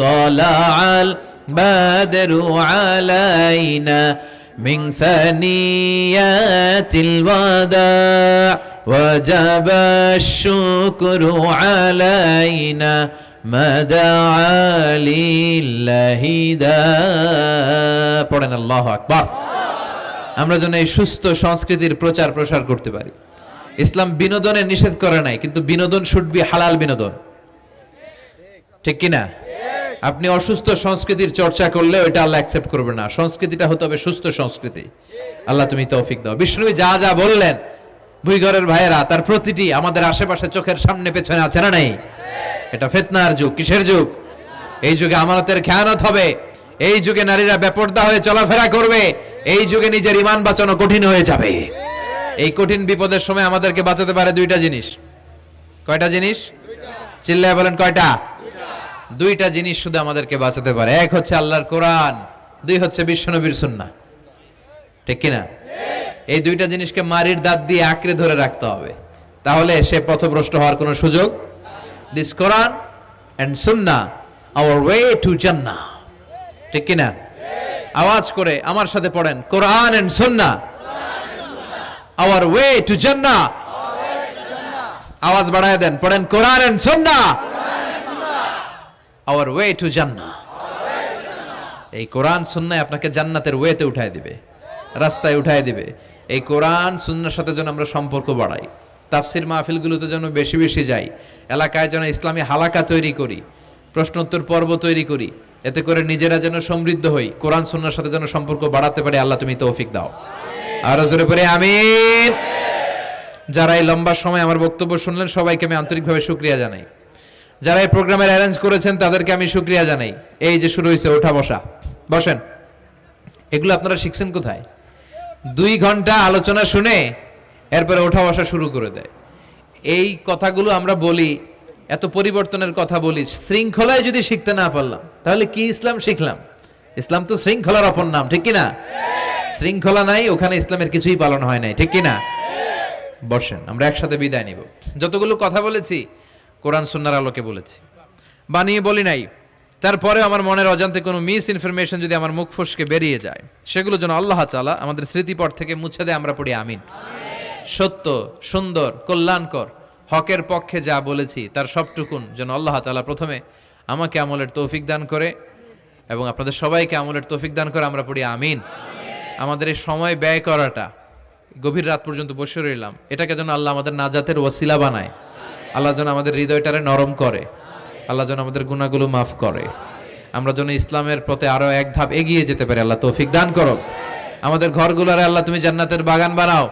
Speaker 1: طلع البدر علينا من ثنيات الوداع وجب الشكر علينا ما دعا لله دا পড়েন আল্লাহু আকবার। আমরা যেন এই সুস্থ সংস্কৃতির প্রচার প্রসার করতে পারি। ইসলাম বিনোদনের নিষেধ করে নাই, কিন্তু বিনোদন শুড বি হালাল বিনোদন, ঠিক কি না? আপনি অসুস্থ সংস্কৃতির চর্চা করলে ওইটা আল্লাহ অ্যাকসেপ্ট করবে না। সংস্কৃতিটা হতে হবে সুস্থ সংস্কৃতি। আল্লাহ তুমি তৌফিক দাও। বিষ্ণুবী যা যা বললেন, ভুইঘরের ভাইয়েরা, তার প্রতিটি আমাদের আশেপাশে চোখের সামনে পেছনে আছে না নাই? এটা ফিতনার যুগ। কিসের যুগ? এই যুগে আমানতের খেয়ানত হবে, এই যুগে নারীরা বেপরদা হয়ে চলাফেরা করবে, এই যুগে নিজের ঈমান বাঁচানো কঠিন হয়ে যাবে। এই কঠিন বিপদের সময় আমাদেরকে বাঁচাতে পারে দুইটা জিনিস। কয়টা জিনিস? চিল্লায় বলেন কয়টা? দুইটা জিনিস শুধু আমাদেরকে বাঁচাতে পারে। এক হচ্ছে আল্লাহর কোরআন, দুই হচ্ছে বিশ্বনবীর সুন্নাহ, ঠিক কিনা? এই দুইটা জিনিসকে মারির দাঁত দিয়ে আঁকড়ে ধরে রাখতে হবে, তাহলে সে পথভ্রষ্ট হওয়ার কোনো সুযোগ। This Quran and Sunnah hour way to জান্নাহ, ঠিক কিনা? আওয়াজ করে আমার সাথে পড়েন, কোরআন and Sunnah hour way to জান্নাহ। আওয়াজ বাড়ায় দেন, পড়েন, কোরআন and Sunnah hour way to জান্নাহ। এই কোরআন সুন্নাহ আপনাকে জান্নাতের ওয়েতে উঠায় দিবে, রাস্তায় উঠায় দিবে। এই কোরআন সুন্নাহর সাথে যেন আমরা সম্পর্ক বাড়াই, তাফসির মাহফিলগুলোতে যেন বেশি বেশি যাই, এলাকায় যেন ইসলামী হালাকা তৈরি করি, প্রশ্নোত্তর পর্ব তৈরি করি, এতে করে নিজেরা যেন সমৃদ্ধ হই, কোরআন সুন্নাহর সাথে যেন সম্পর্ক বাড়াতে পারি। আল্লাহ তুমি তৌফিক দাও। আর জোরে পড়ে আমিন। যারা এই লম্বা সময় আমার বক্তব্য শুনলেন সবাইকে আমি আন্তরিকভাবে শুকরিয়া জানাই। যারা এই প্রোগ্রামের অ্যারেঞ্জ করেছেন তাদেরকে আমি শুকরিয়া জানাই। এই যে শুরু হয়েছে ওঠা বসা, বসেন, এগুলো আপনারা শিখছেন কোথায়? 2 ঘন্টা আলোচনা শুনে এরপরে ওঠা বসা শুরু করে দেয়। এই কথাগুলো আমরা বলি, এত পরিবর্তনের কথা বলি, শৃঙ্খলায় যদি শিখতে না পারলাম তাহলে কি ইসলাম শিখলাম? ইসলাম তো শৃঙ্খলার অপর নাম, ঠিক কিনা? শৃঙ্খলা নাই, ওখানে ইসলামের কিছুই পালন হয় নাই, ঠিক কিনা? বসেন, আমরা একসাথে বিদায় নিব। যতগুলো কথা বলেছি কোরআন সুন্নাহর আলোকে বলেছি, বানিয়ে বলি নাই। তারপরে আমার মনের অজান্তে কোনো মিস ইনফরমেশন যদি আমার মুখ ফসকে বেরিয়ে যায়, সেগুলো যেন আল্লাহ তাআলা আমাদের স্মৃতিপট থেকে মুছে দেয়, আমরা পড়ি আমিন। সত্য, সুন্দর, কল্যাণকর, হকের পক্ষে যা বলেছি তার সবটুকুন যেন আল্লাহ তাআলা প্রথমে আমাকে আমলের তৌফিক দান করে এবং আপনাদের সবাইকে আমলের তৌফিক দান করে, আমরা পড়ি আমিন। আমাদের এই সময় ব্যয় করাটা, গভীর রাত পর্যন্ত বসে রইলাম, এটাকে যেন আল্লাহ আমাদের নাজাতের ওসিলা বানায়। আল্লাহ যেন আমাদের হৃদয়টারে নরম করে, আল্লাহ যেন আমাদের গুনাহগুলো মাফ করে, আমরা যেন ইসলামের পথে আরো এক ধাপ এগিয়ে যেতে পারি। আল্লাহ তৌফিক দান করো। আমাদের ঘরগুলোরে আল্লাহ তুমি জান্নাতের বাগান বানাও।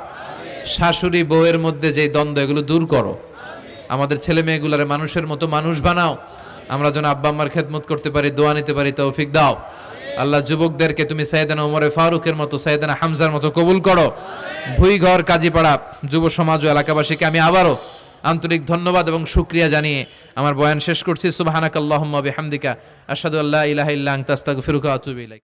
Speaker 1: শাশুড়ি বউয়ের মধ্যে যে দ্বন্দ্ব, এগুলো দূর করো। আমাদের ছেলে মেয়েগুলারে মানুষের মতো মানুষ বানাও, আমরা যেন আব্বা আম্মার খেদমত করতে পারি, দোয়া নিতে পারি, তৌফিক দাও। আল্লাহ যুবকদেরকে তুমি সাইয়েদানা ওমরে ফারুকের মতো, সাইয়েদানা হামজার মতো কবুল করো। ভুইঘর, কাজীপাড়া যুব সমাজ ও এলাকাবাসীকে আমি আবারও আন্তরিক ধন্যবাদ এবং শুকরিয়া জানিয়ে আমার বয়ান শেষ করছি। সুবহানাকাল্লাহুম্মা বিহামদিকা আশহাদু আল্লা ইলাহা ইল্লা আনতা আস্তাগফিরুকা ওয়া আতুবু ইলাইক।